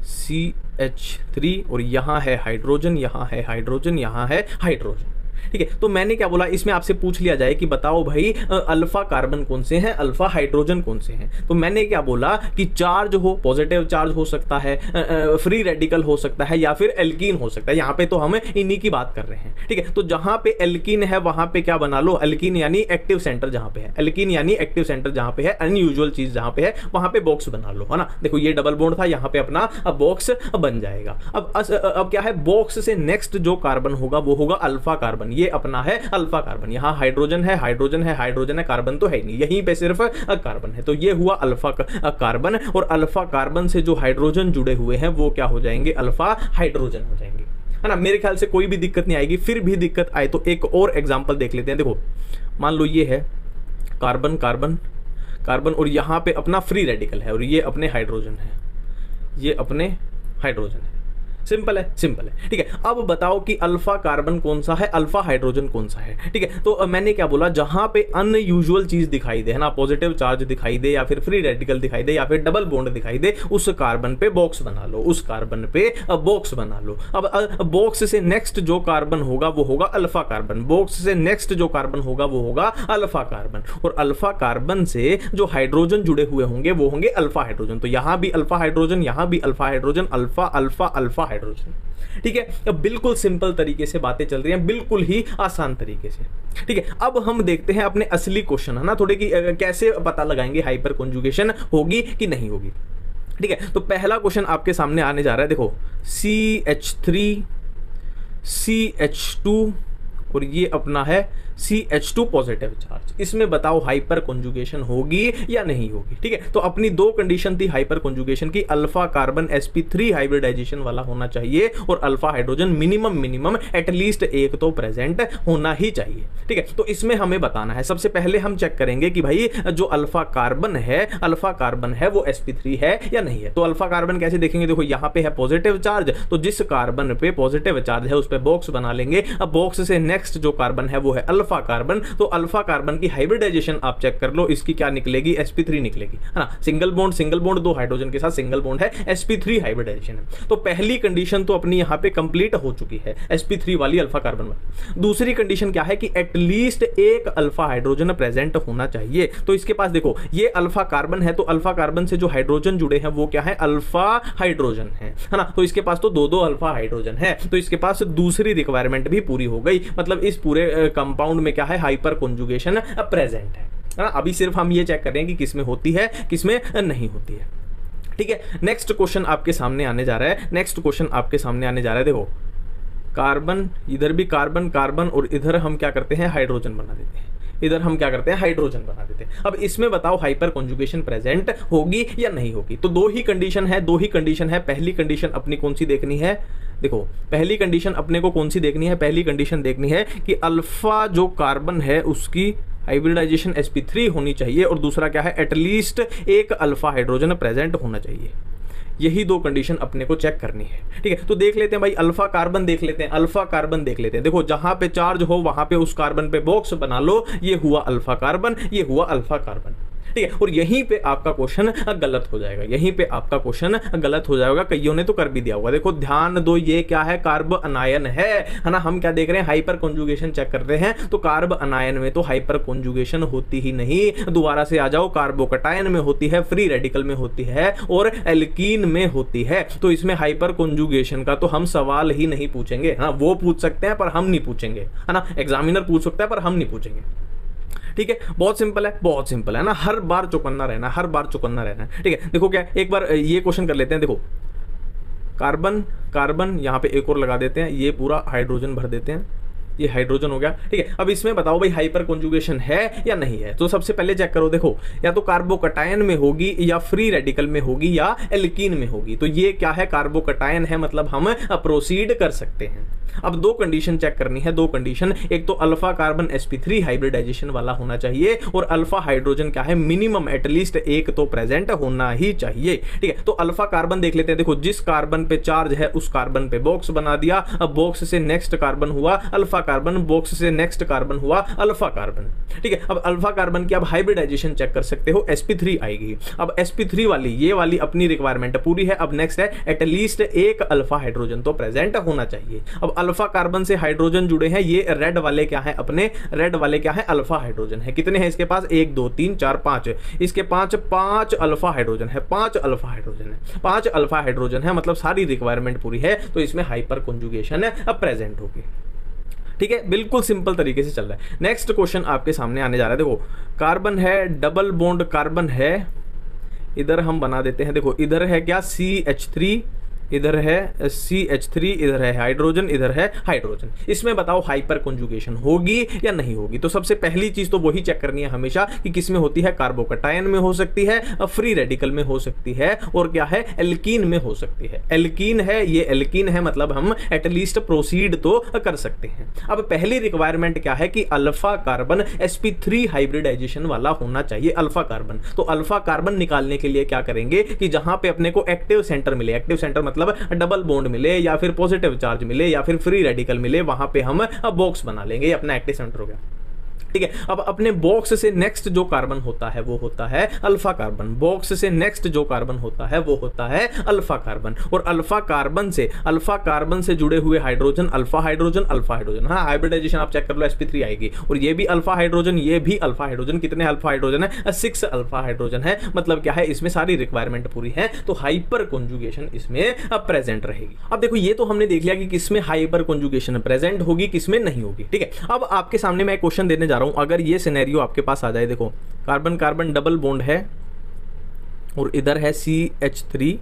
CH3 और यहाँ है हाइड्रोजन, यहाँ है हाइड्रोजन, यहाँ है हाइड्रोजन, ठीक है। तो मैंने क्या बोला, इसमें आपसे पूछ लिया जाए कि बताओ भाई अल्फा कार्बन कौन से हैं, अल्फा हाइड्रोजन कौन से हैं। तो मैंने क्या बोला कि चार्ज हो, पॉजिटिव चार्ज हो सकता है, फ्री रेडिकल हो सकता है या फिर एल्कीन हो सकता है। यहाँ पे तो हम इन्हीं की बात कर रहे हैं, ठीक है। तो जहां पे एल्कीन है वहां पे क्या बना लो, एल्कीन यानी एक्टिव सेंटर जहां पे है, एल्कीन यानी एक्टिव सेंटर जहां पे है, अनयूजुअल चीज जहां पे है वहां पे बॉक्स बना लो, है ना। देखो ये डबल बॉन्ड था, यहाँ पे अपना बॉक्स बन जाएगा। अब क्या है, बॉक्स से नेक्स्ट जो कार्बन होगा वो होगा अल्फा कार्बन। ये अपना है अल्फा कार्बन, यहां हाइड्रोजन है, हाइड्रोजन है, हाइड्रोजन है, कार्बन तो है नहीं, यहीं पे सिर्फ कार्बन है। तो ये हुआ अल्फा कार्बन और अल्फा कार्बन से जो हाइड्रोजन जुड़े हुए हैं वो क्या हो जाएंगे, अल्फा हाइड्रोजन हो जाएंगे, है ना। मेरे ख्याल से कोई भी दिक्कत नहीं आएगी। फिर भी दिक्कत आए तो एक और एग्जांपल देख लेते हैं। देखो मान लो ये है कार्बन कार्बन कार्बन और यहां पे अपना फ्री रेडिकल है और ये अपने हाइड्रोजन है, ये अपने हाइड्रोजन है। सिंपल है, सिंपल है, ठीक है। अब बताओ कि अल्फा कार्बन कौन सा है, अल्फा हाइड्रोजन कौन सा है, ठीक है। तो मैंने क्या बोला, जहां पे अनयूजुअल चीज दिखाई दे, है ना, पॉजिटिव चार्ज दिखाई दे या फिर फ्री रेडिकल दिखाई दे या फिर डबल बॉन्ड दिखाई दे, उस कार्बन पे बॉक्स बना लो, उस कार्बन पे बॉक्स बना लो। अब बॉक्स से नेक्स्ट जो कार्बन होगा वो होगा अल्फा कार्बन, बॉक्स से नेक्स्ट जो कार्बन होगा वो होगा अल्फा कार्बन और अल्फा कार्बन से जो हाइड्रोजन जुड़े हुए होंगे वो होंगे अल्फा हाइड्रोजन। तो यहां भी अल्फा हाइड्रोजन, यहां भी alpha hydrogen, alpha alpha alpha hydrogen, ठीक है। अब बिल्कुल सिंपल तरीके से बातें चल रही हैं, बिल्कुल ही आसान तरीके से, ठीक है। अब हम देखते हैं अपने असली क्वेश्चन, है ना, थोड़े की कैसे पता लगाएंगे हाइपर कॉन्जुगेशन होगी कि नहीं होगी, ठीक है। तो पहला क्वेश्चन आपके सामने आने जा रहा है। देखो CH3 CH2 और ये अपना है CH2 पॉजिटिव चार्ज, इसमें बताओ हाइपर कॉन्जुगेशन होगी या नहीं होगी, ठीक है। तो अपनी दो कंडीशन थी हाइपर कॉन्जुगेशन की, अल्फा कार्बन sp3 हाइब्रिडाइजेशन वाला होना चाहिए और अल्फा हाइड्रोजन मिनिमम एटलीस्ट एक तो प्रेजेंट होना ही चाहिए, ठीक है। तो इसमें हमें बताना है, सबसे पहले हम चेक करेंगे कि भाई जो अल्फा कार्बन है वो sp3 है या नहीं है। तो अल्फा कार्बन कैसे देखेंगे, देखो यहाँ पे है पॉजिटिव चार्ज, तो जिस कार्बन पे पॉजिटिव चार्ज है उस पे बॉक्स बना लेंगे। अब बॉक्स से नेक्स्ट जो कार्बन है वो है अल्फा कार्बन, तो अल्फा कार्बन की हाइब्रिडाइजेशन आप चेक कर लो, इसकी क्या निकलेगी, sp3 निकलेगी, है ना। सिंगल बॉन्ड दो हाइड्रोजन के साथ सिंगल बॉन्ड है, sp3 हाइब्रिडाइजेशन है। तो पहली कंडीशन तो अपनी यहां पे कंप्लीट हो चुकी है, sp3 वाली अल्फा कार्बन वाली। दूसरी कंडीशन क्या है कि एटलीस्ट एक अल्फा हाइड्रोजन प्रेजेंट होना चाहिए। तो इसके पास देखो ये अल्फा कार्बन है, तो अल्फा कार्बन से जो हाइड्रोजन जुड़े हैं वो क्या है, अल्फा हाइड्रोजन है ना। तो इसके पास तो दो अल्फा हाइड्रोजन है, तो इसके पास दूसरी रिक्वायरमेंट भी पूरी हो गई। मतलब इस पूरे कंपाउंड में क्या है, हाइपर कॉन्जुगेशन प्रेजेंट है ना। अभी सिर्फ हम ये चेक कर रहे हैं कि किसमें होती है किसमें नहीं होती है, ठीक है। नेक्स्ट क्वेश्चन आपके सामने आने जा रहा है, नेक्स्ट क्वेश्चन आपके सामने आने जा रहा है। देखो कार्बन, इधर भी कार्बन कार्बन और इधर हम क्या करते हैं, हाइड्रोजन बना देते हैं, इधर हम क्या करते हैं, हाइड्रोजन बना देते हैं। अब इसमें बताओ हाइपर कॉन्जुगेशन प्रेजेंट होगी या नहीं होगी। तो दो ही कंडीशन है, पहली कंडीशन अपनी कौन सी देखनी है, देखो पहली कंडीशन अपने को कौन सी देखनी है, पहली कंडीशन देखनी है कि अल्फा जो कार्बन है उसकी हाइब्रिडाइजेशन sp3 होनी चाहिए और दूसरा क्या है, एटलीस्ट एक अल्फा हाइड्रोजन प्रेजेंट होना चाहिए। यही दो कंडीशन अपने को चेक करनी है, ठीक है। तो देख लेते हैं भाई, अल्फा कार्बन देख लेते हैं, अल्फा कार्बन देख लेते हैं। देखो जहां पे चार्ज हो वहां पे उस कार्बन पे बॉक्स बना लो, ये हुआ अल्फा कार्बन, ये हुआ अल्फा कार्बन, ठीक है। और यहीं पे आपका क्वेश्चन गलत हो जाएगा, यहीं पे आपका क्वेश्चन गलत हो जाएगा। कईयों ने तो कर भी दिया होगा। देखो ध्यान दो, ये क्या है, कार्ब अनायन है ना। हम क्या देख रहे हैं, हाइपर कॉन्जुगेशन चेक करते हैं, तो कार्ब अनायन में तो हाइपर कॉन्जुगेशन होती ही नहीं। दोबारा से आ जाओ, कार्बोकटायन में होती है, फ्री रेडिकल में होती है और एल्कीन में होती है। तो इसमें हाइपर कॉन्जुगेशन का तो हम सवाल ही नहीं पूछेंगे, हाँ वो पूछ सकते हैं पर हम नहीं पूछेंगे, है ना। एग्जामिनर पूछ सकता है पर हम नहीं पूछेंगे, ठीक है। बहुत सिंपल है, बहुत सिंपल है ना। हर बार चौकन्ना रहना, हर बार चौकन्ना रहना है, ठीक है। देखो क्या, एक बार ये क्वेश्चन कर लेते हैं। देखो कार्बन कार्बन यहाँ पे एक और लगा देते हैं, ये पूरा हाइड्रोजन भर देते हैं, ये हाइड्रोजन हो गया, ठीक है। अब इसमें बताओ भाई हाइपर कॉन्जुगेशन है या नहीं है। तो सबसे पहले चेक करो, देखो या तो कार्बोकटायन में होगी या फ्री रेडिकल में होगी या एल्कीन में होगी। तो ये क्या है, कार्बोकटायन है, मतलब हम प्रोसीड कर सकते हैं। अब दो कंडीशन चेक करनी है, दो कंडीशन, एक तो अल्फा कार्बन sp3 हाइब्रिडाइजेशन वाला होना चाहिए और अल्फा हाइड्रोजन क्या है, मिनिमम एटलीस्ट एक तो प्रेजेंट होना ही चाहिए, ठीक है। तो अल्फा कार्बन देख लेते हैं। देखो जिस कार्बन पे चार्ज है उस कार्बन पे बॉक्स बना दिया, अब बॉक्स से नेक्स्ट कार्बन हुआ अल्फा कार्बन, बॉक्स से नेक्स्ट कार्बन हुआ अल्फा कार्बन, ठीक है। अब अल्फा कार्बन की आप हाइब्रिडाइजेशन चेक कर सकते हो, sp3 आएगी। अब sp3 वाली, ये वाली अपनी रिक्वायरमेंट पूरी है। अब नेक्स्ट है एटलीस्ट एक अल्फा हाइड्रोजन तो प्रेजेंट होना चाहिए। अब अल्फा कार्बन से हाइड्रोजन जुड़े हैं, ये रेड वाले क्या है, अपने रेड वाले क्या है, अल्फा हाइड्रोजन है। कितने हैं इसके पास, 1 2 3 4 5, इसके पांच अल्फा हाइड्रोजन है, 5 अल्फा हाइड्रोजन है, 5 अल्फा हाइड्रोजन है, मतलब सारी रिक्वायरमेंट पूरी है। तो इसमें हाइपर कॉन्जुगेशन अब प्रेजेंट होगी, ठीक है। बिल्कुल सिंपल तरीके से चल रहा है। नेक्स्ट क्वेश्चन आपके सामने आने जा रहा है। देखो कार्बन है, डबल बॉन्ड कार्बन है, इधर हम बना देते हैं। देखो इधर है क्या, CH3, इधर है CH3, इधर है हाइड्रोजन, इधर है हाइड्रोजन। इसमें बताओ हाइपर कॉन्जुगेशन होगी या नहीं होगी। तो सबसे पहली चीज तो वही चेक करनी है हमेशा कि किसमें होती है, कार्बोकटायन में हो सकती है, फ्री रेडिकल में हो सकती है और क्या है, एल्कीन में हो सकती है। एल्कीन है, ये एल्कीन है, मतलब हम एटलीस्ट प्रोसीड तो कर सकते हैं। अब पहली रिक्वायरमेंट क्या है कि अल्फा कार्बन sp3 हाइब्रिडाइजेशन वाला होना चाहिए, अल्फा कार्बन। तो अल्फा कार्बन निकालने के लिए क्या करेंगे कि जहां पे अपने को एक्टिव सेंटर मिले, एक्टिव सेंटर मतलब डबल बॉन्ड मिले या फिर पॉजिटिव चार्ज मिले या फिर फ्री रेडिकल मिले, वहां पे हम बॉक्स बना लेंगे, अपना एक्टिव सेंटर हो गया, ठीक है। अब अपने बॉक्स से नेक्स्ट जो कार्बन होता है वो होता है अल्फा कार्बन, बॉक्स से नेक्स्ट जो कार्बन होता है वो होता है अल्फा कार्बन। और अल्फा कार्बन से जुड़े हुए hydrogen alpha hydrogen, alpha hydrogen, हाँ हाइब्रिडाइजेशन आप चेक कर लो, sp3 आएगी। और ये भी अल्फा हाइड्रोजन, ये भी अल्फा हाइड्रोजन। कितने अल्फा हाइड्रोजन है, 6 अल्फा हाइड्रोजन है, मतलब क्या है, इसमें सारी रिक्वायरमेंट पूरी है। तो हाइपर कॉन्जुगेशन इसमें प्रेजेंट रहेगी। अब देखो ये तो हमने देख लिया कि किसमें हाइपर कॉन्जुगेशन प्रेजेंट होगी, किसमें नहीं होगी, ठीक है। अब आपके सामने मैं एक क्वेश्चन देने जा रहा हूं, अगर ये सिनेरियो आपके पास आ जाए। देखो कार्बन कार्बन डबल बॉन्ड है और इधर है CH3,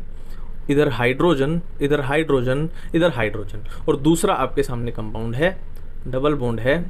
इधर हाइड्रोजन, इधर हाइड्रोजन, इधर हाइड्रोजन, और दूसरा आपके सामने कंपाउंड है, डबल बॉन्ड है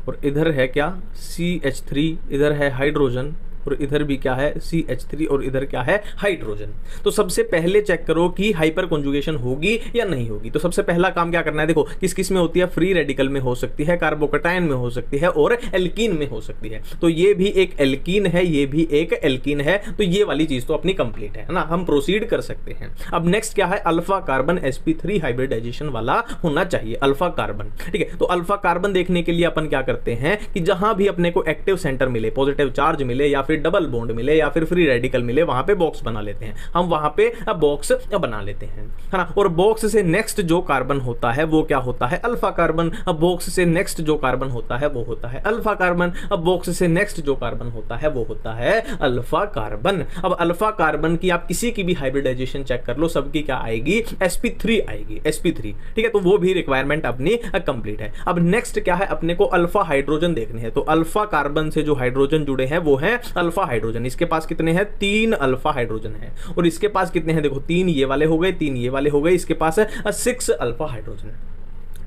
और इधर है क्या, CH3, इधर है हाइड्रोजन और इधर भी क्या है, CH3 और इधर क्या है, हाइड्रोजन। तो सबसे पहले चेक करो कि हाइपर कॉन्जुगेशन होगी या नहीं होगी। तो सबसे पहला काम क्या करना है, देखो किस किस में होती है, फ्री रेडिकल में हो सकती है, कार्बोकटायन में हो सकती है और एल्कीन में हो सकती है। तो ये भी एक एल्कीन है, ये भी एक एल्कीन है, तो ये वाली चीज तो अपनी कंप्लीट है ना, हम प्रोसीड कर सकते हैं। अब नेक्स्ट क्या है, अल्फा कार्बन sp3 हाइब्रिडाइजेशन वाला होना चाहिए, अल्फा कार्बन, ठीक है। तो अल्फा कार्बन देखने के लिए अपन क्या करते हैं कि जहां भी अपने को एक्टिव सेंटर मिले, पॉजिटिव चार्ज मिले या फिर डबल बॉन्ड मिले या फिर फ्री रेडिकल मिले, वहां पे बॉक्स बना लेते हैं हम, वहां पे बॉक्स बना लेते हैं, है ना। और बॉक्स से नेक्स्ट जो कार्बन होता है वो क्या होता है, अल्फा कार्बन। अब बॉक्स से नेक्स्ट जो कार्बन होता है वो होता है अल्फा कार्बन। अब बॉक्स से नेक्स्ट जो कार्बन होता है वो होता है अल्फा कार्बन। अब अल्फा कार्बन की आप किसी की भी हाइब्रिडाइजेशन चेक कर लो, सबकी क्या आएगी, sp3 आएगी, sp3, ठीक है। तो वो भी रिक्वायरमेंट अपनी कंप्लीट है। अब नेक्स्ट क्या है, अपने को अल्फा हाइड्रोजन देखने हैं। तो अल्फा कार्बन से जो हाइड्रोजन जुड़े हैं वो है अल्फा हाइड्रोजन। इसके पास कितने हैं, 3 अल्फा हाइड्रोजन है। और इसके पास कितने हैं, देखो 3 ये वाले हो गए, 3 ये वाले हो गए, इसके पास है 6 अल्फा हाइड्रोजन है,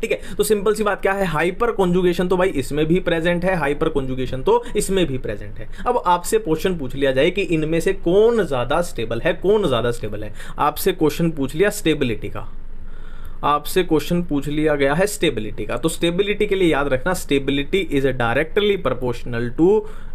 ठीक है। तो सिंपल सी बात क्या है, हाइपर कॉन्जुगेशन तो भाई इसमें भी प्रेजेंट है, हाइपर कॉन्जुगेशन तो इसमें भी प्रेजेंट है। अब आपसे क्वेश्चन पूछ लिया जाए कि इनमें से कौन ज्यादा स्टेबल है, कौन ज्यादा स्टेबल है। आपसे क्वेश्चन पूछ लिया स्टेबिलिटी का, आपसे क्वेश्चन पूछ लिया गया है स्टेबिलिटी का। तो स्टेबिलिटी के लिए याद रखना, stability is directly proportional to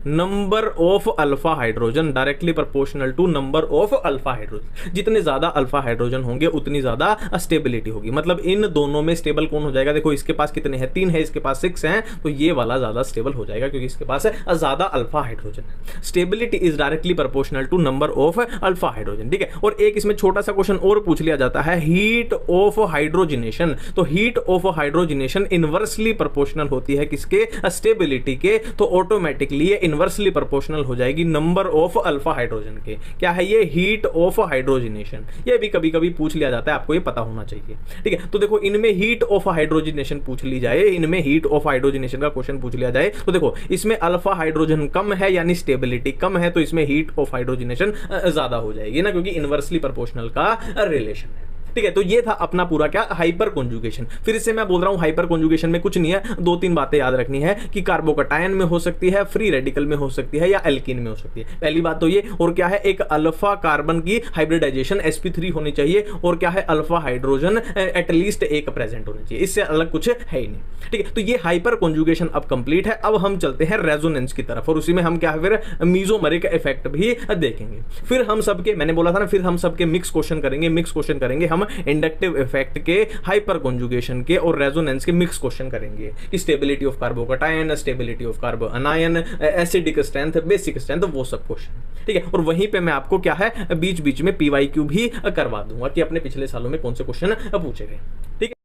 number of alpha hydrogen directly proportional to number of alpha hydrogen. जितने ज्यादा अल्फा हाइड्रोजन होंगे उतनी ज्यादा स्टेबिलिटी होगी। मतलब इन दोनों में स्टेबल कौन हो जाएगा, देखो इसके पास कितने हैं, 3 है, इसके पास 6 हैं, तो ये वाला ज्यादा स्टेबल हो जाएगा क्योंकि इसके पास ज्यादा अल्फा हाइड्रोजन है। Stability is directly proportional to number of alpha hydrogen, ठीक है। और एक इसमें छोटा सा क्वेश्चन और पूछ लिया जाता है, हीट ऑफ हाइड्रोजिनेशन। तो heat of hydrogenation inversely proportional होती है किसके, स्टेबिलिटी के, तो ऑटोमेटिकली ये इनवर्सली प्रोपोर्शनल हो जाएगी नंबर ऑफ अल्फा हाइड्रोजन के। क्या है ये, हीट ऑफ हाइड्रोजिनेशन। ये भी कभी कभी पूछ लिया जाता है, आपको ये पता होना चाहिए, ठीक है। तो देखो इनमें हीट ऑफ हाइड्रोजिनेशन पूछ ली जाए, इनमें हीट ऑफ हाइड्रोजिनेशन का क्वेश्चन पूछ लिया जाए, तो देखो इसमें अल्फा हाइड्रोजन कम है यानी स्टेबिलिटी कम है, तो इसमें हीट ऑफ हाइड्रोजिनेशन ज्यादा हो जाएगी ना, क्योंकि इनवर्सली प्रोपोर्शनल का रिलेशन है, ठीक है। तो ये था अपना पूरा क्या, हाइपर कॉन्जुगेशन। फिर से मैं बोल रहा हूं हाइपर कॉन्जुगेशन में कुछ नहीं है, 2-3 बातें याद रखनी है कि कार्बोकटायन में हो सकती है, फ्री रेडिकल में हो सकती है, या एल्कीन में हो सकती है। पहली बात तो ये, और क्या है, एक अल्फा कार्बन की हाइब्रिडाइजेशन sp3 होनी चाहिए, और क्या है, अल्फा हाइड्रोजन एटलीस्ट एक प्रेजेंट होनी चाहिए, इससे अलग कुछ है ही नहीं, ठीक है। तो ये हाइपर कॉन्जुगेशन अब कंप्लीट है। अब हम चलते हैं रेजोनेंस की तरफ, और उसी में हम क्या है, फिर मीजोमेरिक इफेक्ट भी देखेंगे। फिर हम सबके, मैंने बोला था ना, फिर हम सबके मिक्स क्वेश्चन करेंगे हम इंडक्टिव इफेक्ट के, हाइपर कॉन्जुगेशन के और रेजोनेंस के मिक्स क्वेश्चन करेंगे कि stability of carbocation, stability of कार्बो अनायन, acidic strength, basic strength, वो सब क्वेश्चन, ठीक है। और वहीं पे मैं आपको क्या है, बीच बीच में PYQ भी करवा दूंगा कि अपने पिछले सालों में कौन से क्वेश्चन पूछे गए, ठीक है।